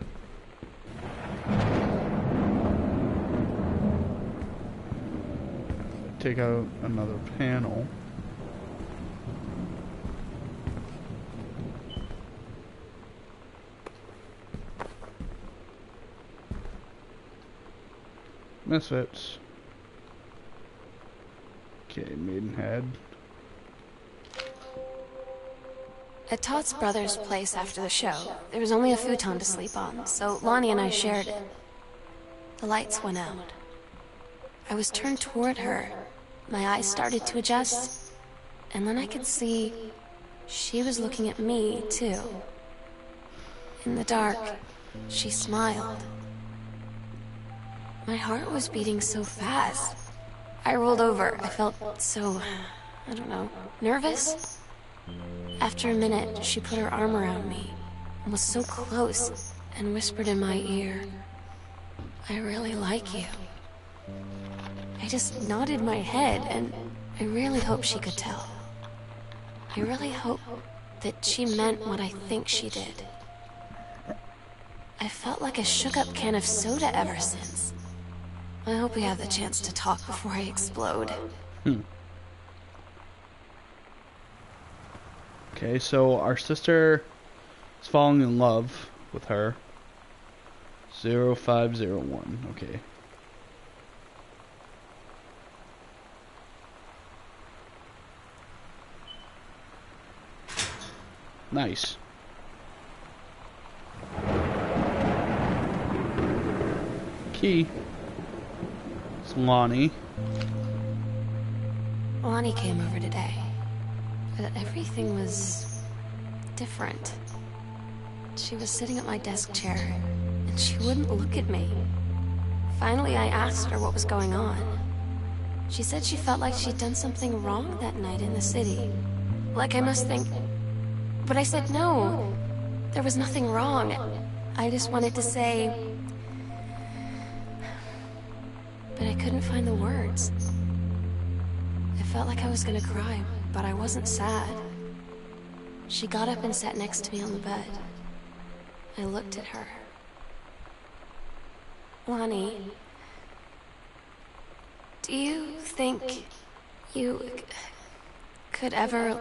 Take out another panel. Misfits. Okay, Maidenhead. At Todd's brother's place after the show, there was only a futon to sleep on, so Lonnie and I shared it. The lights went out. I was turned toward her. My eyes started to adjust, and then I could see she was looking at me, too. In the dark, she smiled. My heart was beating so fast. I rolled over. I felt so, I don't know, nervous? After a minute, she put her arm around me and was so close and whispered in my ear, "I really like you." I just nodded my head, and I really hope she could tell. I really hope that she meant what I think she did. I felt like a shook-up can of soda ever since. I hope we have the chance to talk before I explode. Okay, so our sister is falling in love with her. 0501, okay. Nice. Key. It's Lonnie. Lonnie came over today, but everything was different. She was sitting at my desk chair, and she wouldn't look at me. Finally, I asked her what was going on. She said she felt like she'd done something wrong that night in the city. Like I must think... But I said no. There was nothing wrong. I just wanted to say... But I couldn't find the words. I felt like I was gonna cry, but I wasn't sad. She got up and sat next to me on the bed. I looked at her. Lonnie, do you think you could ever...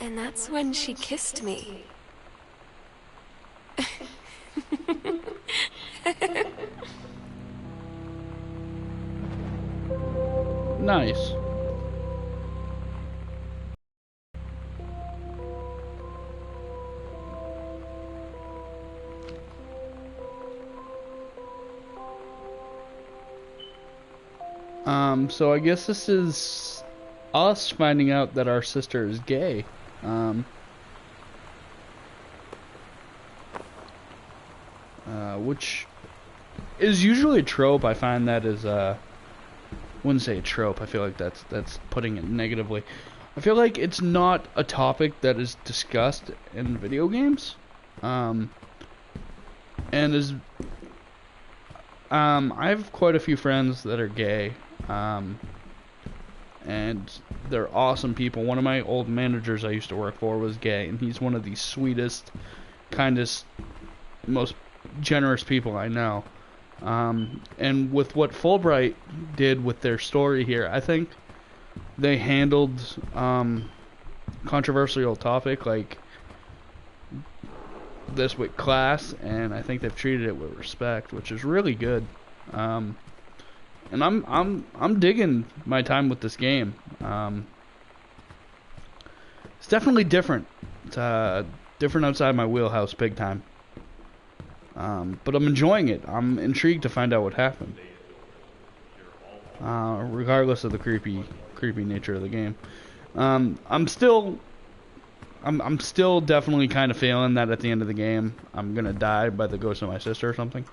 And that's when she kissed me. Nice. So I guess this is us finding out that our sister is gay. Which is usually a trope. I find that is, wouldn't say a trope. I feel like that's putting it negatively. I feel like it's not a topic that is discussed in video games. And is, I have quite a few friends that are gay. And they're awesome people. One of my old managers I used to work for was gay, and he's one of the sweetest, kindest, most generous people I know. And with what Fulbright did with their story here, I think they handled controversial topic like this with class, and I think they've treated it with respect, which is really good. And I'm digging my time with this game. It's definitely different. It's different outside my wheelhouse, big time. But I'm enjoying it. I'm intrigued to find out what happened. Regardless of the creepy nature of the game. I'm still definitely kind of feeling that at the end of the game I'm gonna die by the ghost of my sister or something.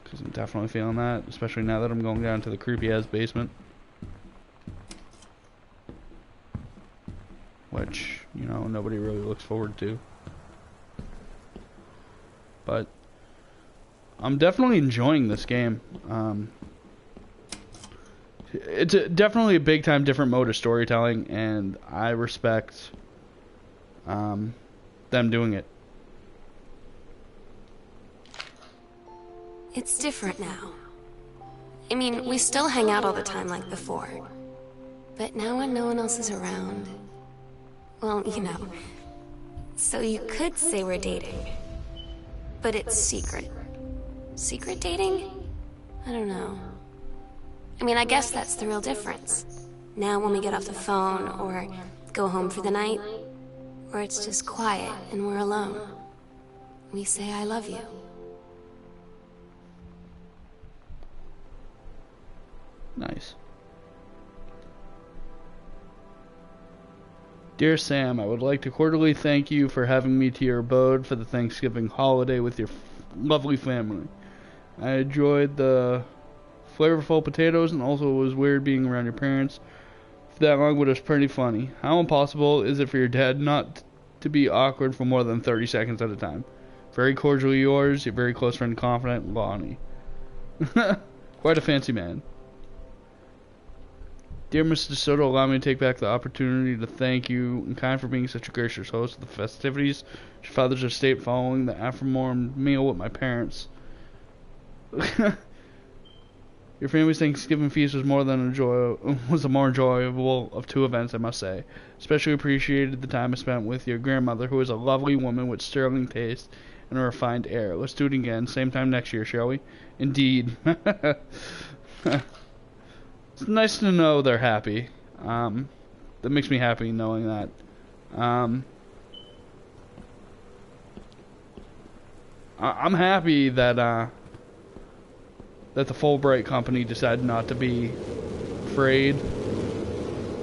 Because I'm definitely feeling that, especially now that I'm going down to the creepy ass basement. Which, you know, nobody really looks forward to. But I'm definitely enjoying this game. It's definitely a big time different mode of storytelling, and I respect them doing it. It's different now. I mean, we still hang out all the time like before. But now when no one else is around... Well, you know. So you could say we're dating. But it's secret. Secret dating? I don't know. I mean, I guess that's the real difference. Now when we get off the phone, or go home for the night, or it's just quiet and we're alone, we say I love you. Nice. Dear Sam, I would like to cordially thank you for having me to your abode for the Thanksgiving holiday with your lovely family. I enjoyed the flavorful potatoes, and also it was weird being around your parents for that long, but it was pretty funny. How impossible is it for your dad not to be awkward for more than 30 seconds at a time? Very cordially yours, your very close friend, confident, Lonnie. Quite a fancy man. Dear Mr. DeSoto, allow me to take back the opportunity to thank you in kind for being such a gracious host of the festivities. Your father's estate following the aforementioned meal with my parents. Your family's Thanksgiving feast was a more enjoyable of two events, I must say. Especially appreciated the time I spent with your grandmother, who is a lovely woman with sterling taste and a refined air. Let's do it again, same time next year, shall we? Indeed. It's nice to know they're happy. that makes me happy knowing that. I'm happy that that the Fulbright company decided not to be afraid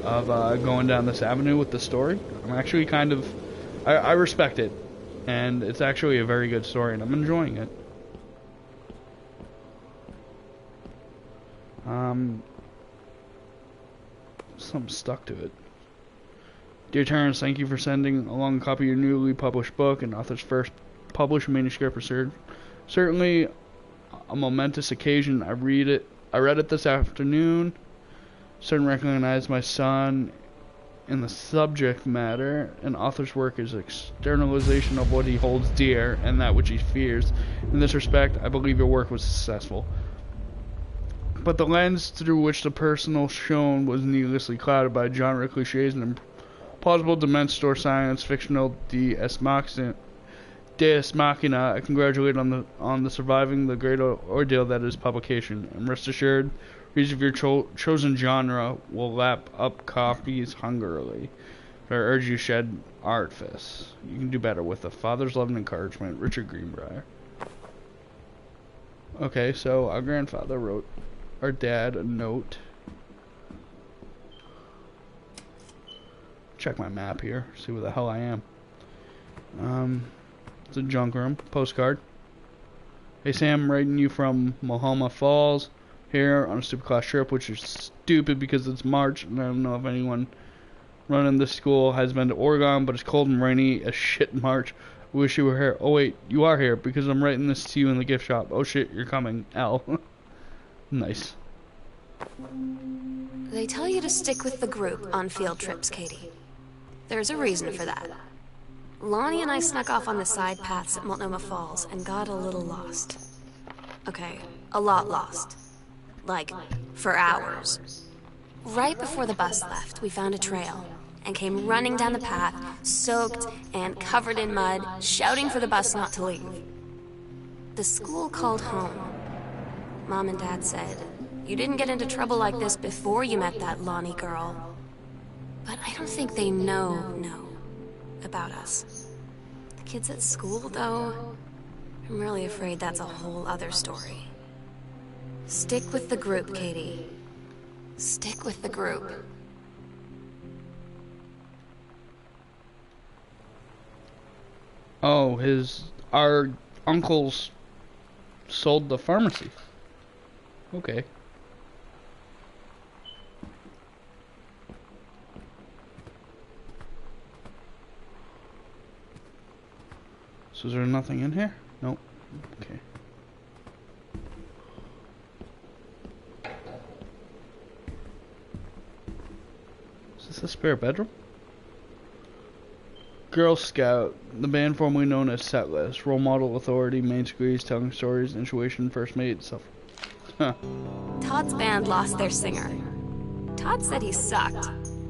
of going down this avenue with the story. I'm actually kind of, I respect it, and it's actually a very good story, and I'm enjoying it. Something stuck to it. Dear Terrence, thank you for sending along a copy of your newly published book and author's first published manuscript. Certainly a momentous occasion. I read it this afternoon. Starting to recognize my son in the subject matter. An author's work is externalization of what he holds dear and that which he fears. In this respect, I believe your work was successful. But the lens through which the personal shone was needlessly clouded by genre cliches and implausible dementia or science fictional deus machina. I congratulate on the surviving the great ordeal that is publication, and rest assured, readers of your chosen genre will lap up copies hungrily. But I urge you shed artifice. You can do better with a father's love and encouragement, Richard Greenbrier. Okay, so our grandfather wrote our dad a note. Check my map here, see where the hell I am. It's a junk room. Postcard. Hey Sam, writing you from Mohoma Falls here on a stupid class trip, which is stupid because it's March and I don't know if anyone running this school has been to Oregon, but it's cold and rainy as shit in March. I wish you were here. Oh wait, you are here because I'm writing this to you in the gift shop. Oh shit, you're coming. L. Nice. They tell you to stick with the group on field trips, Katie. There's a reason for that. Lonnie and I snuck off on the side paths at Multnomah Falls and got a little lost. Okay, a lot lost. Like, for hours. Right before the bus left, we found a trail and came running down the path, soaked and covered in mud, shouting for the bus not to leave. The school called home. Mom and Dad said, "You didn't get into trouble like this before you met that Lonnie girl." But I don't think they know about us. The kids at school, though, I'm really afraid that's a whole other story. Stick with the group, Katie. Stick with the group. Oh, our uncles sold the pharmacy. Okay. So is there nothing in here? Nope. Okay. Is this a spare bedroom? Girl Scout, the band formerly known as Setlist, role model, authority, main squeeze, telling stories, intuition, first mate, stuff. Huh. Todd's band lost their singer. Todd said he sucked.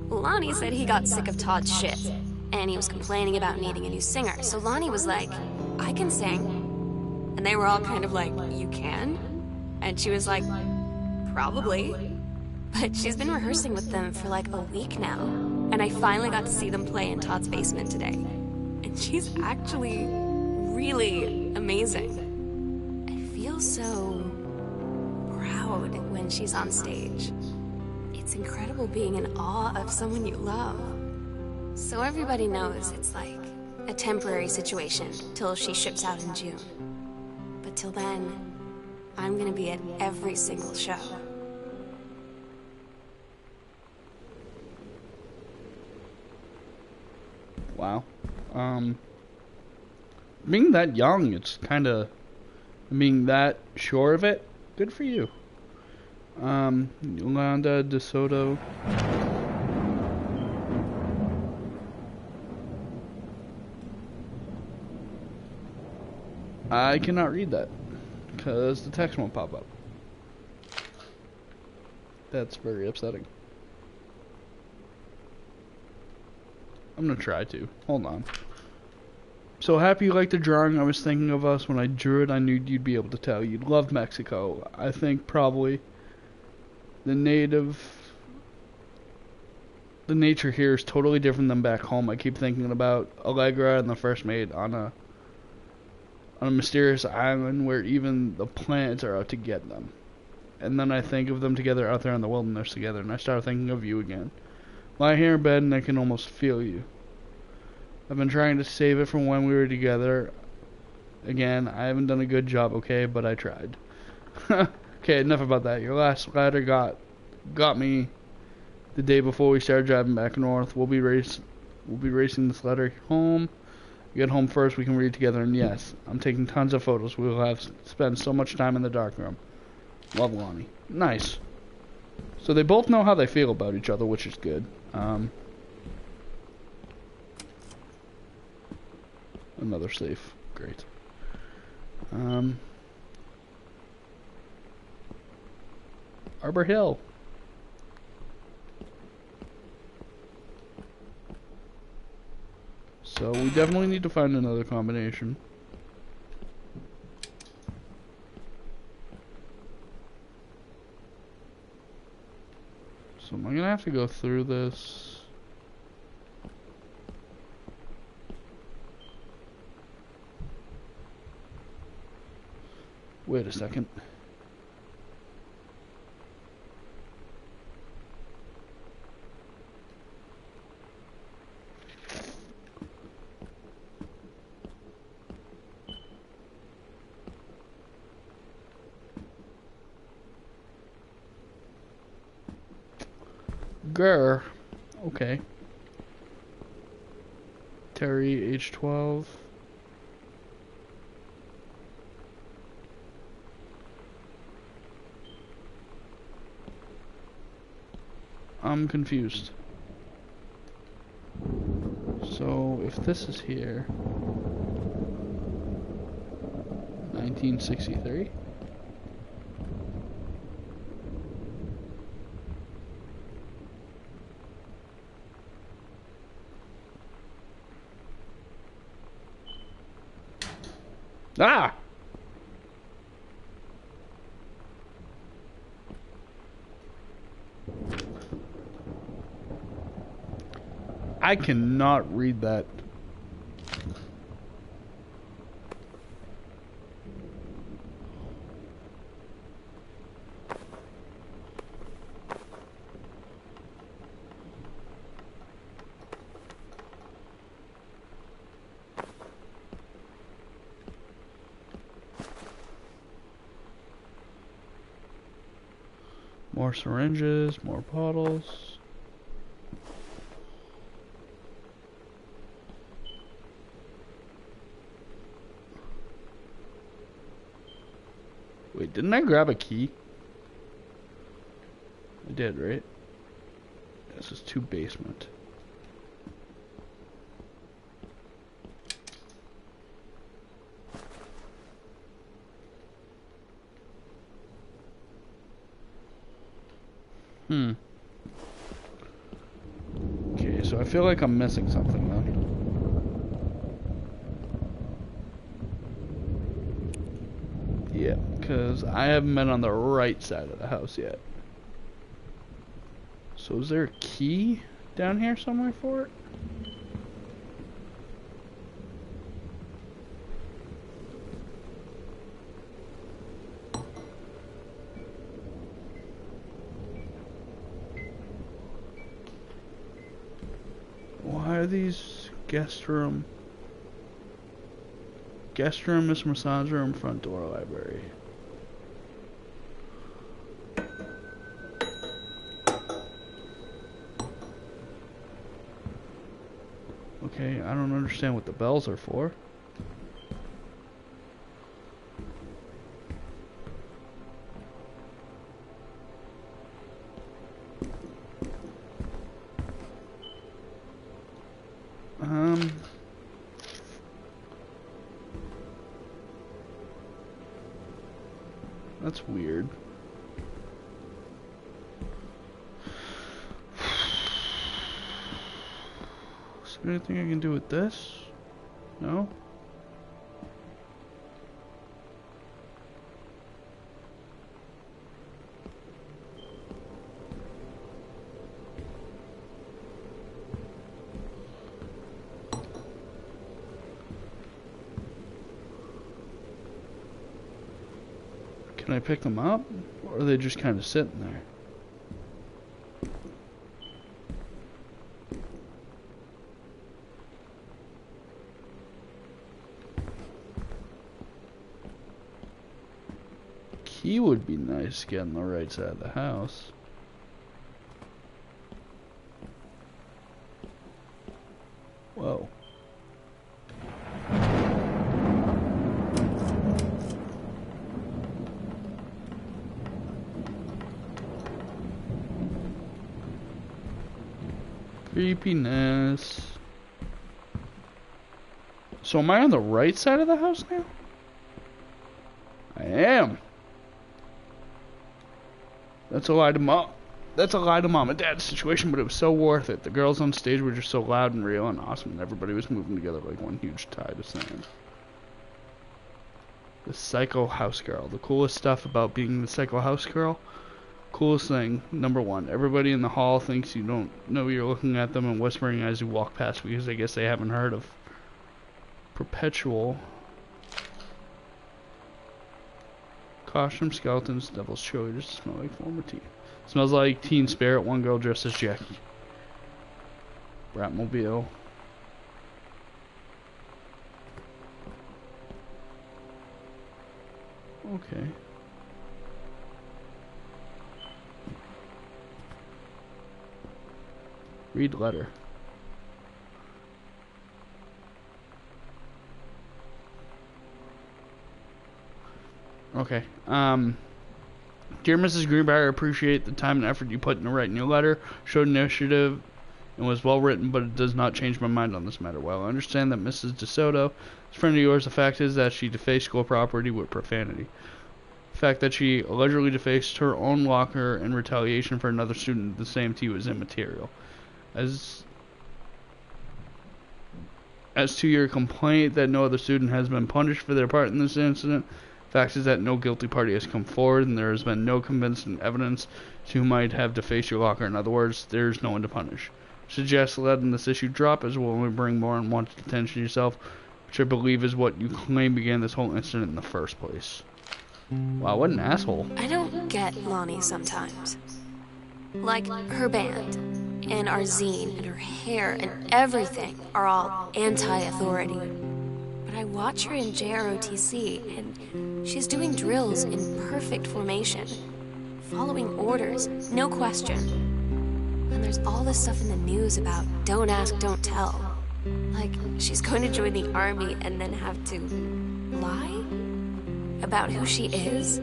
Lonnie said he got sick of Todd's shit, and he was complaining about needing a new singer. So Lonnie was like, "I can sing." And they were all kind of like, "You can?" And she was like, "Probably." But she's been rehearsing with them for like a week now. And I finally got to see them play in Todd's basement today. And she's actually really amazing. I feel so proud when she's on stage. It's incredible being in awe of someone you love. So everybody knows it's like a temporary situation till she ships out in June. But till then, I'm gonna be at every single show. Wow. Being that young, it's kind of, being that sure of it, good for you. Yolanda DeSoto. I cannot read that because the text won't pop up. That's very upsetting. I'm gonna try to. Hold on. So happy you like the drawing. I was thinking of us when I drew it. I knew you'd be able to tell. You'd love Mexico. I think probably the native the nature here is totally different than back home. I keep thinking about Allegra and the First Mate on a mysterious island where even the planets are out to get them. And then I think of them together out there in the wilderness together, and I start thinking of you again. Lie here in bed and I can almost feel you. I've been trying to save it from when we were together. Again, I haven't done a good job, okay, but I tried. Okay, enough about that. Your last letter got me the day before we started driving back north. We'll be racing this letter home. You get home first, we can read together, and yes, I'm taking tons of photos. We will have spend so much time in the darkroom. Love, Lonnie. Nice. So they both know how they feel about each other, which is good. Another safe. Great. Arbor Hill. So we definitely need to find another combination. So am I gonna have to go through this? Wait a second. Grr. Okay. Terry, age 12. I'm confused. So, if this is here... 1963? Ah! I cannot read that. More syringes, more bottles. Wait, didn't I grab a key? I did, right? This is 2 basement. Okay, so I feel like I'm missing something then. Yeah, because I haven't been on the right side of the house yet. So is there a key down here somewhere for it? Why are these guest room, Miss Massage room, front door, library? Okay, I don't understand what the bells are for. That's weird. Is there anything I can do with this? No? Can I pick them up? Or are they just kind of sitting there? Key would be nice to get on the right side of the house. Whoa. Creepiness. So am I on the right side of the house now? I am. That's a lie to mom. That's a lie to mom and dad's situation, but it was so worth it. The girls on stage were just so loud and real and awesome, and everybody was moving together like one huge tide of sand. The psycho house girl. The coolest stuff about being the psycho house girl. Coolest thing, number one, everybody in the hall thinks you don't know you're looking at them and whispering as you walk past because I guess they haven't heard of perpetual costume skeletons, devil's chili, just smell like former tea. Smells like teen spirit, one girl dressed as Jackie. Bratmobile. Okay. Read letter. Okay. Dear Mrs. Greenbrier, I appreciate the time and effort you put into writing your letter. Showed initiative and was well written, but it does not change my mind on this matter. While I understand that Mrs. DeSoto is a friend of yours, the fact is that she defaced school property with profanity. The fact that she allegedly defaced her own locker in retaliation for another student at the same tea was immaterial. As to your complaint that no other student has been punished for their part in this incident, fact is that no guilty party has come forward and there has been no convincing evidence to who might have defaced your locker. In other words, there's no one to punish. Suggest letting this issue drop as will only bring more unwanted attention to yourself, which I believe is what you claim began this whole incident in the first place. Wow, what an asshole. I don't get Lonnie sometimes. Like, her band, and our zine, and her hair, and everything are all anti-authority. But I watch her in JROTC, and she's doing drills in perfect formation, following orders, no question. And there's all this stuff in the news about don't ask, don't tell. Like, she's going to join the army and then have to lie about who she is.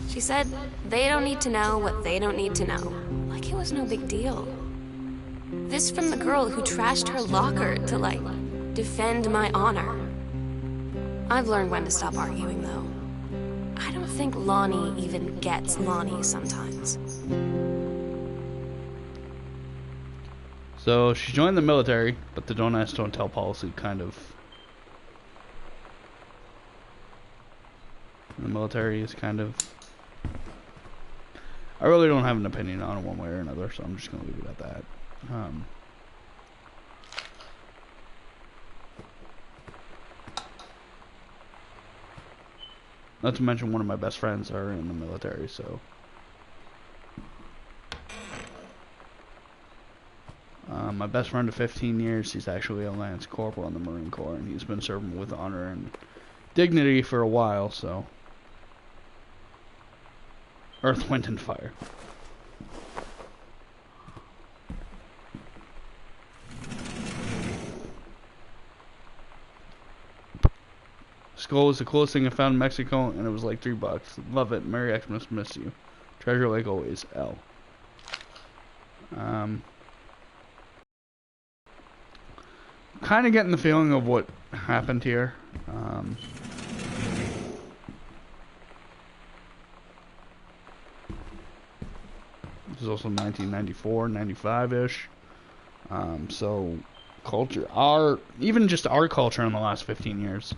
She said they don't need to know what they don't need to know. Like it was no big deal. This from the girl who trashed her locker to, like, defend my honor. I've learned when to stop arguing, though. I don't think Lonnie even gets Lonnie sometimes. So she joined the military, but the don't ask, don't tell policy kind of... The military is kind of... I really don't have an opinion on it one way or another, so I'm just going to leave it at that. Not to mention one of my best friends are in the military, so... my best friend of 15 years, he's actually a Lance Corporal in the Marine Corps, and he's been serving with honor and dignity for a while, so... Earth, Wind, and Fire. Skull was the coolest thing I found in Mexico, and it was like $3. Love it. Merry Xmas, miss you. Treasure like always. L. Kind of getting the feeling of what happened here. This is also 1994, 95-ish. So culture, even just our culture in the last 15 years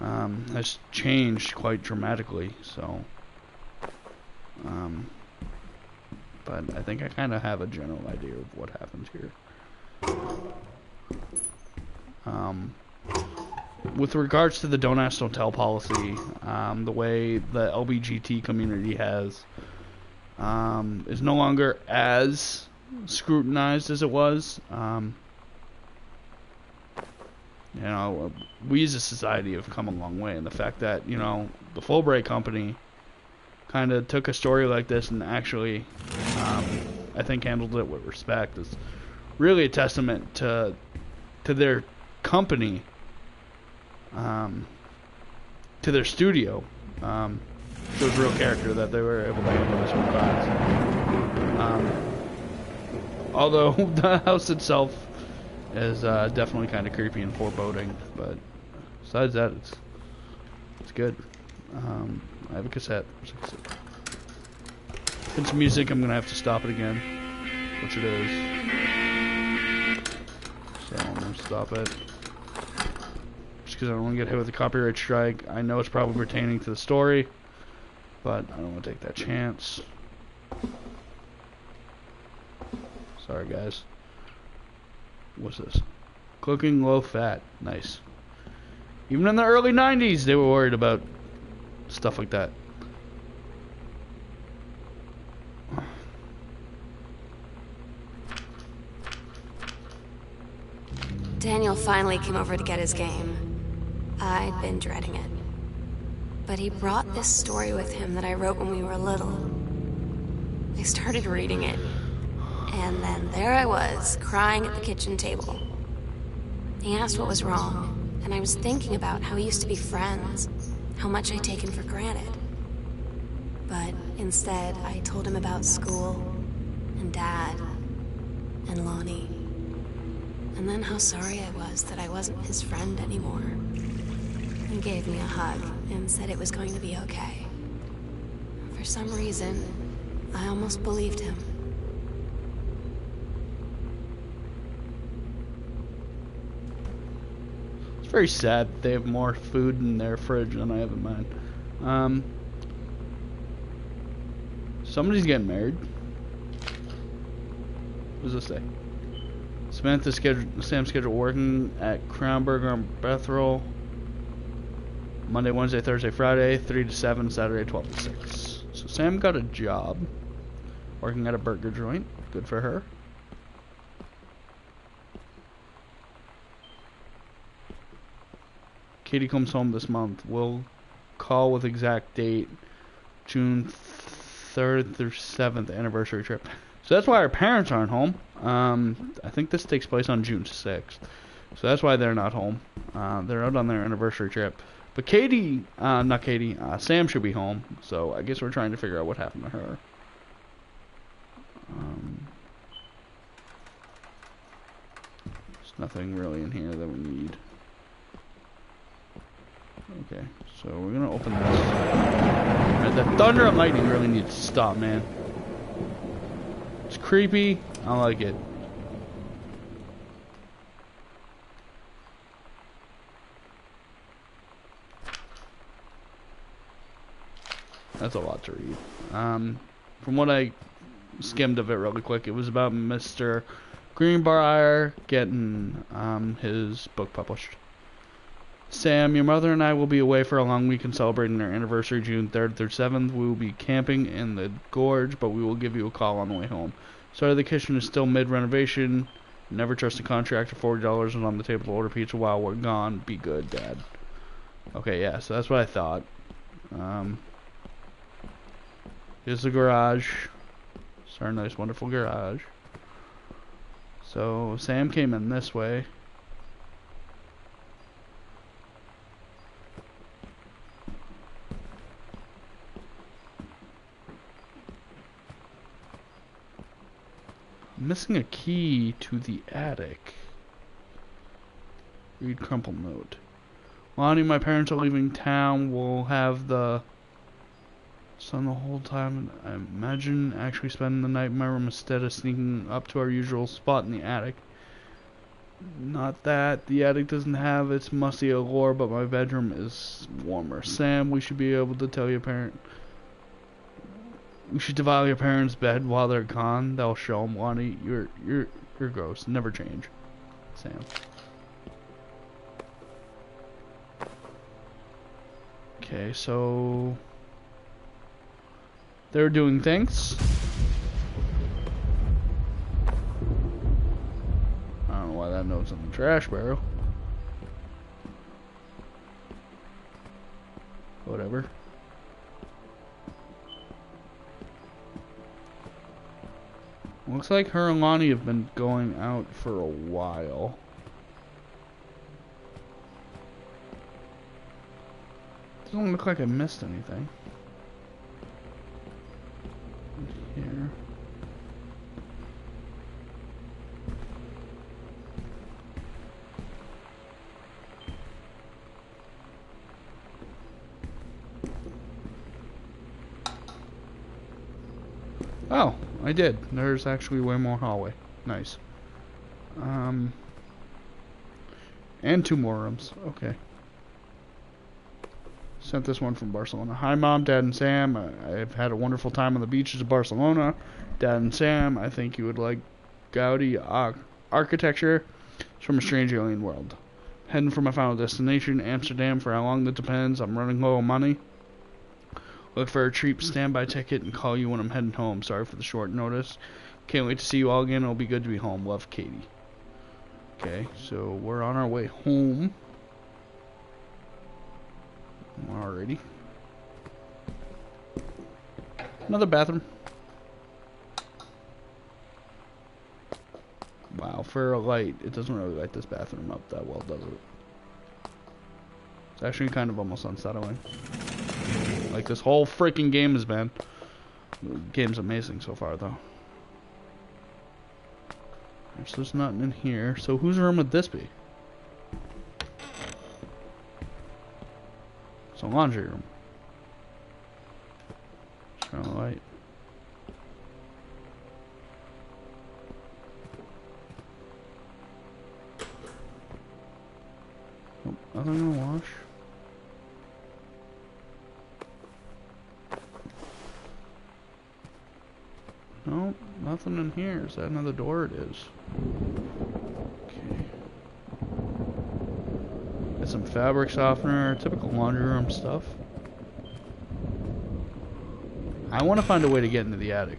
has changed quite dramatically. So, but I think I kind of have a general idea of what happened here. with regards to the don't ask, don't tell policy, the way the LBGT community is no longer as scrutinized as it was. You know, we as a society have come a long way, and the fact that, you know, the Fulbright company kind of took a story like this and actually, I think, handled it with respect is really a testament to their company, to their studio. Shows real character that they were able to handle this with class. Although the house itself is definitely kind of creepy and foreboding, but besides that, it's good. I have a cassette. If it's music, I'm gonna have to stop it again, which it is. So I'm gonna stop it just because I don't want to get hit with a copyright strike. I know it's probably pertaining to the story, but I don't want to take that chance. Sorry, guys. What's this? Cooking low fat. Nice. Even in the early 90s, they were worried about stuff like that. Daniel finally came over to get his game. I'd been dreading it. But he brought this story with him that I wrote when we were little. I started reading it, and then there I was, crying at the kitchen table. He asked what was wrong, and I was thinking about how we used to be friends, how much I'd taken for granted. But instead, I told him about school, and Dad, and Lonnie. And then how sorry I was that I wasn't his friend anymore. He gave me a hug and said it was going to be okay. For some reason, I almost believed him. It's very sad that they have more food in their fridge than I have in mine. Somebody's getting married. What does this say? Samantha's scheduled, Sam's scheduled working at Crownburger on Bethel. Monday, Wednesday, Thursday, Friday, 3 to 7, Saturday, 12 to 6. So Sam got a job working at a burger joint. Good for her. Katie comes home this month. We'll call with exact date. June 3rd through 7th anniversary trip. So that's why our parents aren't home. I think this takes place on June 6th. So that's why they're not home. They're out on their anniversary trip. But Katie, not Katie, Sam should be home. So I guess we're trying to figure out what happened to her. There's nothing really in here that we need. Okay, so we're gonna open this. Alright, the thunder and lightning really needs to stop, man. It's creepy. I don't like it. That's a lot to read. From what I skimmed of it really quick, it was about Mr. Greenbrier getting his book published. Sam, your mother and I will be away for a long weekend celebrating our anniversary, June 3rd through 7th. We will be camping in the gorge, but we will give you a call on the way home. Sorry, the kitchen is still mid-renovation. Never trust a contractor. $40 is on the table to order pizza while we're gone. Be good, Dad. Okay, yeah, so that's what I thought. Here's the garage. It's our nice, wonderful garage. So, Sam came in this way. Missing a key to the attic. Read crumple note. Lonnie, my parents are leaving town. We'll have the sun the whole time. I imagine actually spending the night in my room instead of sneaking up to our usual spot in the attic. Not that the attic doesn't have its musty allure, but my bedroom is warmer. Sam, we should be able to tell your parent. We should devour your parents' bed while they're gone. That'll show them, Lonnie. You're gross. Never change. Sam. Okay, so they're doing things. I don't know why that note's on the trash barrel. Whatever. Looks like her and Lonnie have been going out for a while. Doesn't look like I missed anything. Here. Oh, I did. There's actually way more hallway. Nice. And 2 more rooms. Okay. Sent this one from Barcelona. Hi, Mom, Dad, and Sam. I've had a wonderful time on the beaches of Barcelona. Dad and Sam, I think you would like Gaudi architecture. It's from a strange alien world. Heading for my final destination, Amsterdam. For how long that depends. I'm running low on money. Look for a cheap standby ticket and call you when I'm heading home. Sorry for the short notice. Can't wait to see you all again. It'll be good to be home. Love, Katie. Okay, so we're on our way home. Alrighty. Another bathroom. Wow, for a light, it doesn't really light this bathroom up that well, does it? It's actually kind of almost unsettling. Like this whole freaking game has been. The game's amazing so far, though. There's nothing in here. So whose room would this be? It's a laundry room. Turn on the light. Nope, nothing in the wash. Nope, nothing in here. Is that another door? It is. Okay. Got some fabric softener, typical laundry room stuff. I want to find a way to get into the attic.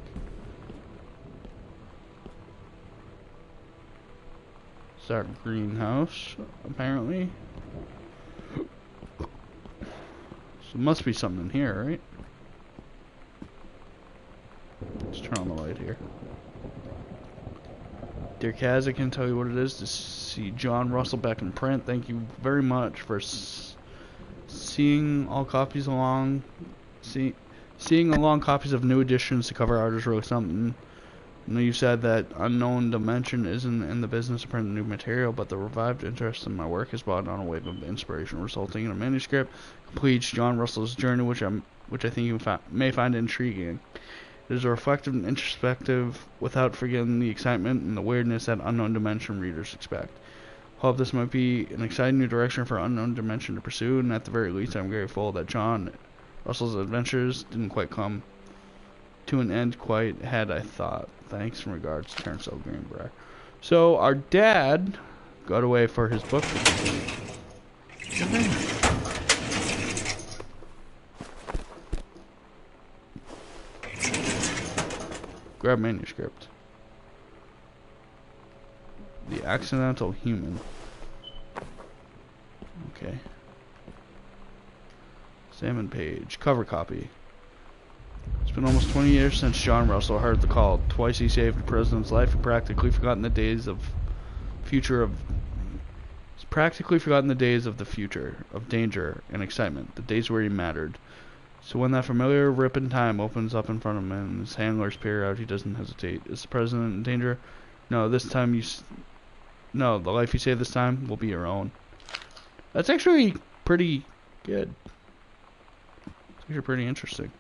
It's our greenhouse, apparently. So there must be something in here, right? Let's turn on the light here. Dear Kaz, I can't tell you what it is to see John Russell back in print. Thank you very much for seeing all copies along. Seeing along copies of new editions to cover art is really something. I know you said that Unknown Dimension isn't in the business of printing new material, but the revived interest in my work has brought on a wave of inspiration, resulting in a manuscript completes John Russell's journey, which I think you may find intriguing. It is reflective and introspective, without forgetting the excitement and the weirdness that Unknown Dimension readers expect. Hope this might be an exciting new direction for Unknown Dimension to pursue, and at the very least, I'm grateful that John Russell's adventures didn't quite come to an end quite had I thought. Thanks, in regards, Terrence L. Greenbrier. So our dad got away for his book. Grab manuscript. The Accidental Human. Okay. Salmon page. Cover copy. It's been almost 20 years since John Russell heard the call. Twice he saved the president's life and practically forgotten the days of the future of danger and excitement, the days where he mattered. So when that familiar rip in time opens up in front of him and his handlers peer out, he doesn't hesitate. Is the president in danger? No, this time no, the life you save this time will be your own. That's actually pretty good. It's actually pretty interesting.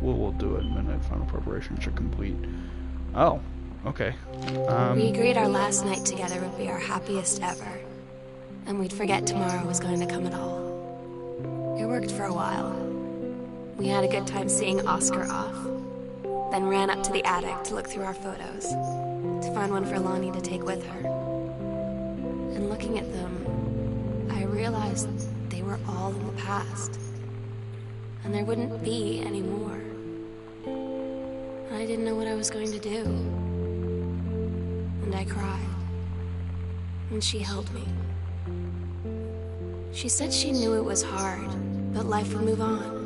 We'll do it. Midnight final preparations are complete. Oh, okay. We agreed our last night together would be our happiest ever, and we'd forget tomorrow was going to come at all. It worked for a while. We had a good time seeing Oscar off, then ran up to the attic to look through our photos, to find one for Lonnie to take with her. And looking at them, I realized they were all in the past. And there wouldn't be any more. And I didn't know what I was going to do. And I cried. And she held me. She said she knew it was hard, but life would move on.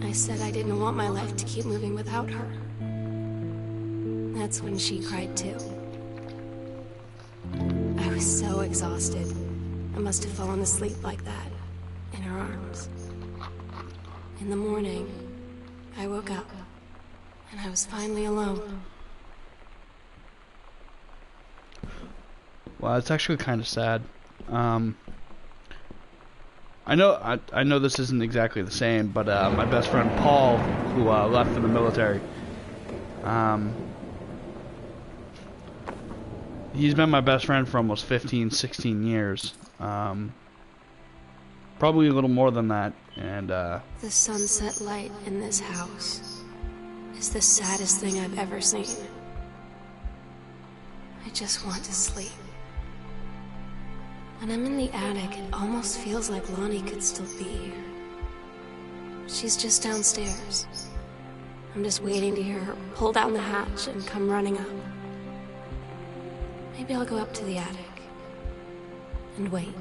I said I didn't want my life to keep moving without her. That's when she cried too. I was so exhausted. I must have fallen asleep like that, in her arms. In the morning, I woke up, and I was finally alone. Well, it's actually kind of sad. I know this isn't exactly the same, but my best friend Paul, who left for the military, he's been my best friend for almost 15, 16 years. Probably a little more than that. And the sunset light in this house is the saddest thing I've ever seen. I just want to sleep. When I'm in the attic, it almost feels like Lonnie could still be here. She's just downstairs. I'm just waiting to hear her pull down the hatch and come running up. Maybe I'll go up to the attic and wait.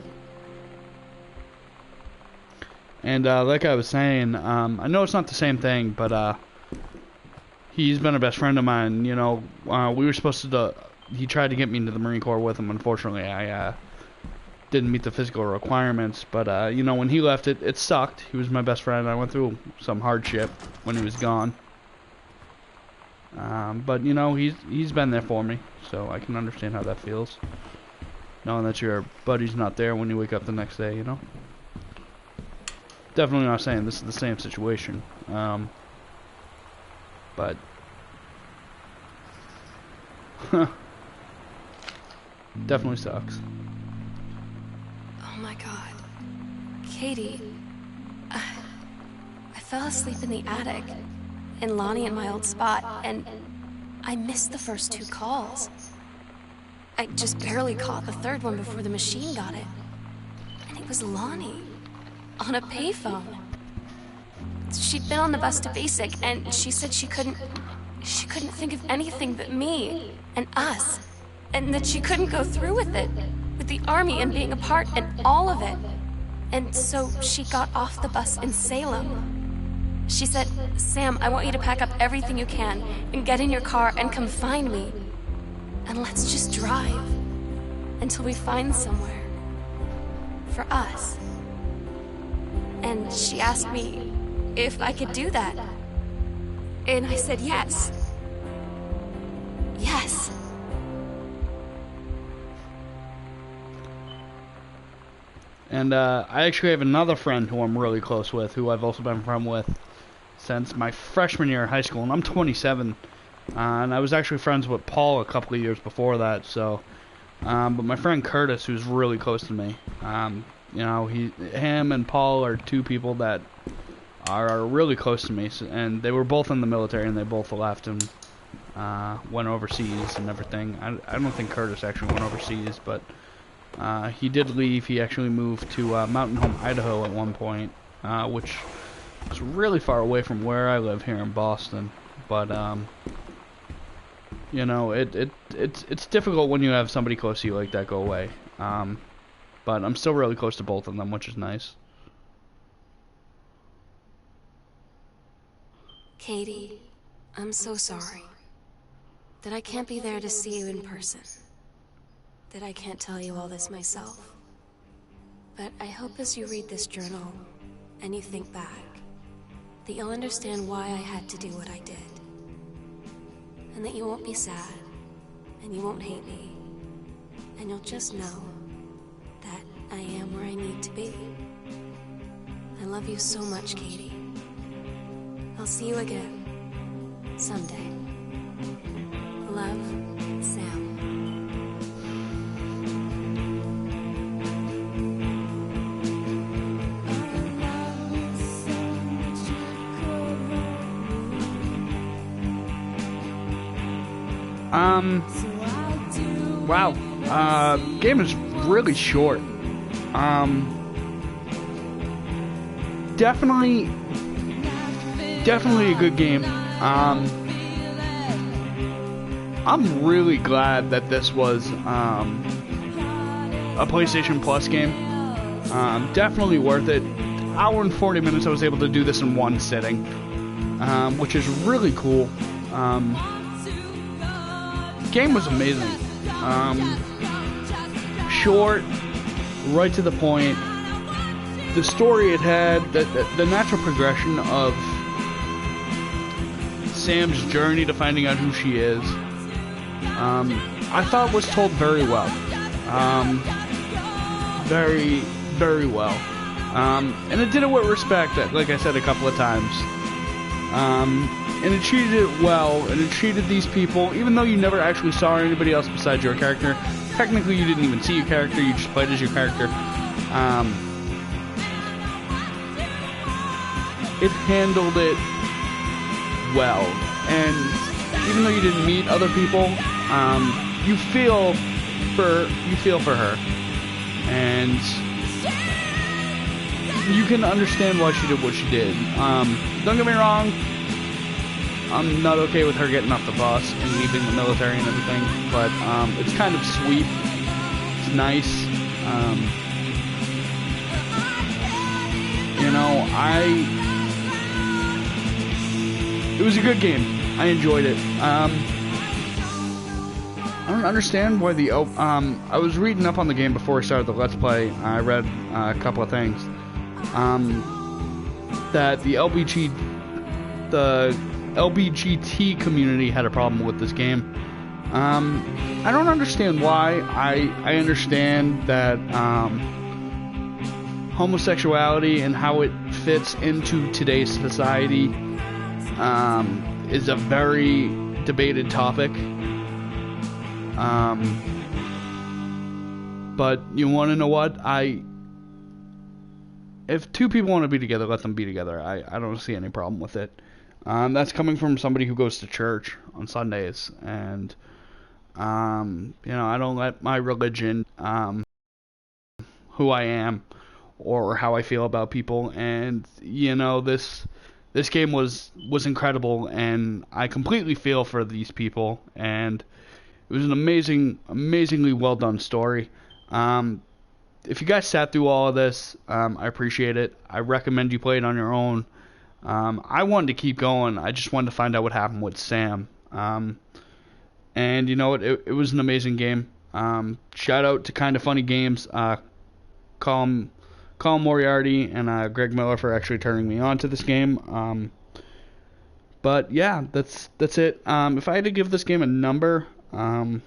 And like I was saying, I know it's not the same thing, but he's been a best friend of mine. You know, we were supposed to. He tried to get me into the Marine Corps with him. Unfortunately, I didn't meet the physical requirements. But you know, when he left, it sucked. He was my best friend. I went through some hardship when he was gone. But you know, he's been there for me, so I can understand how that feels, knowing that your buddy's not there when you wake up the next day. You know. Definitely not saying this is the same situation, but definitely sucks. Oh my God. Katie, I fell asleep in the attic, in Lonnie in my old spot, and I missed the first 2 calls. I just barely caught the third one before the machine got it. And it was Lonnie. On a payphone. She'd been on the bus to basic, and she said she couldn't think of anything but me and us, and that she couldn't go through with it, with the army and being a part and all of it. And so she got off the bus in Salem. She said, "Sam, I want you to pack up everything you can and get in your car and come find me. And let's just drive until we find somewhere for us." And she asked me if I could do that. And I said yes. Yes. And I actually have another friend who I'm really close with, who I've also been friends with since my freshman year in high school, and I'm 27. And I was actually friends with Paul a couple of years before that. So, but my friend Curtis, who's really close to me, you know, him and Paul are 2 people that are really close to me, and they were both in the military, and they both left and went overseas and everything. I don't think Curtis actually went overseas, but he did leave. He actually moved to Mountain Home, Idaho at one point, which is really far away from where I live here in Boston. But you know, it's difficult when you have somebody close to you like that go away. But I'm still really close to both of them, which is nice. Katie, I'm so sorry that I can't be there to see you in person, that I can't tell you all this myself. But I hope as you read this journal and you think back, that you'll understand why I had to do what I did. And that you won't be sad, and you won't hate me, and you'll just know that I am where I need to be. I love you so much, Katie. I'll see you again someday. Love, Sam. Wow. Game is really short. Definitely a good game. I'm really glad that this was a PlayStation Plus game. Definitely worth it. Hour and 40 minutes. I was able to do this in one sitting, which is really cool. Game was amazing. Short, right to the point. The story it had, the natural progression of Sam's journey to finding out who she is, I thought was told very well. Very, very well. And it did it with respect, like I said a couple of times. And it treated it well, and it treated these people, even though you never actually saw anybody else besides your character. Technically, you didn't even see your character, you just played as your character. It handled it well. And even though you didn't meet other people, you feel for her. And you can understand why she did what she did. Don't get me wrong, I'm not okay with her getting off the bus and leaving the military and everything, but it's kind of sweet. It's nice. You know, it was a good game. I enjoyed it. I don't understand why I was reading up on the game before I started the Let's Play. I read a couple of things. That the LBGT community had a problem with this game. I don't understand why. I understand that homosexuality and how it fits into today's society is a very debated topic. But you want to know what? If two people want to be together, let them be together. I don't see any problem with it. That's coming from somebody who goes to church on Sundays, and you know, I don't let my religion, who I am, or how I feel about people. And you know, this game was incredible, and I completely feel for these people. And it was an amazingly well done story. If you guys sat through all of this, I appreciate it. I recommend you play it on your own. I wanted to keep going. I just wanted to find out what happened with Sam. And you know what? It was an amazing game. Shout out to Kinda Funny Games, Colin Moriarty, and Greg Miller for actually turning me on to this game. But yeah, that's it. If I had to give this game a number, it's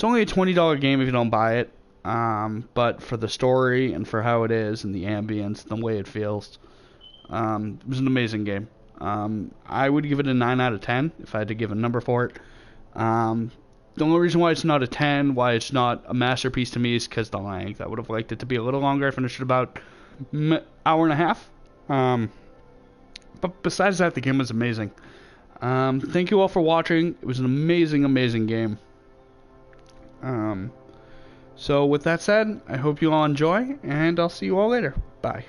only a $20 game if you don't buy it. But for the story and for how it is and the ambience, the way it feels, it was an amazing game. I would give it a 9 out of 10 if I had to give a number for it. The only reason why it's not a 10, why it's not a masterpiece to me, is because the length. I would have liked it to be a little longer. I finished it about an hour and a half. But besides that, the game was amazing. Thank you all for watching. It was an amazing game. So with that said, I hope you all enjoy, and I'll see you all later. Bye.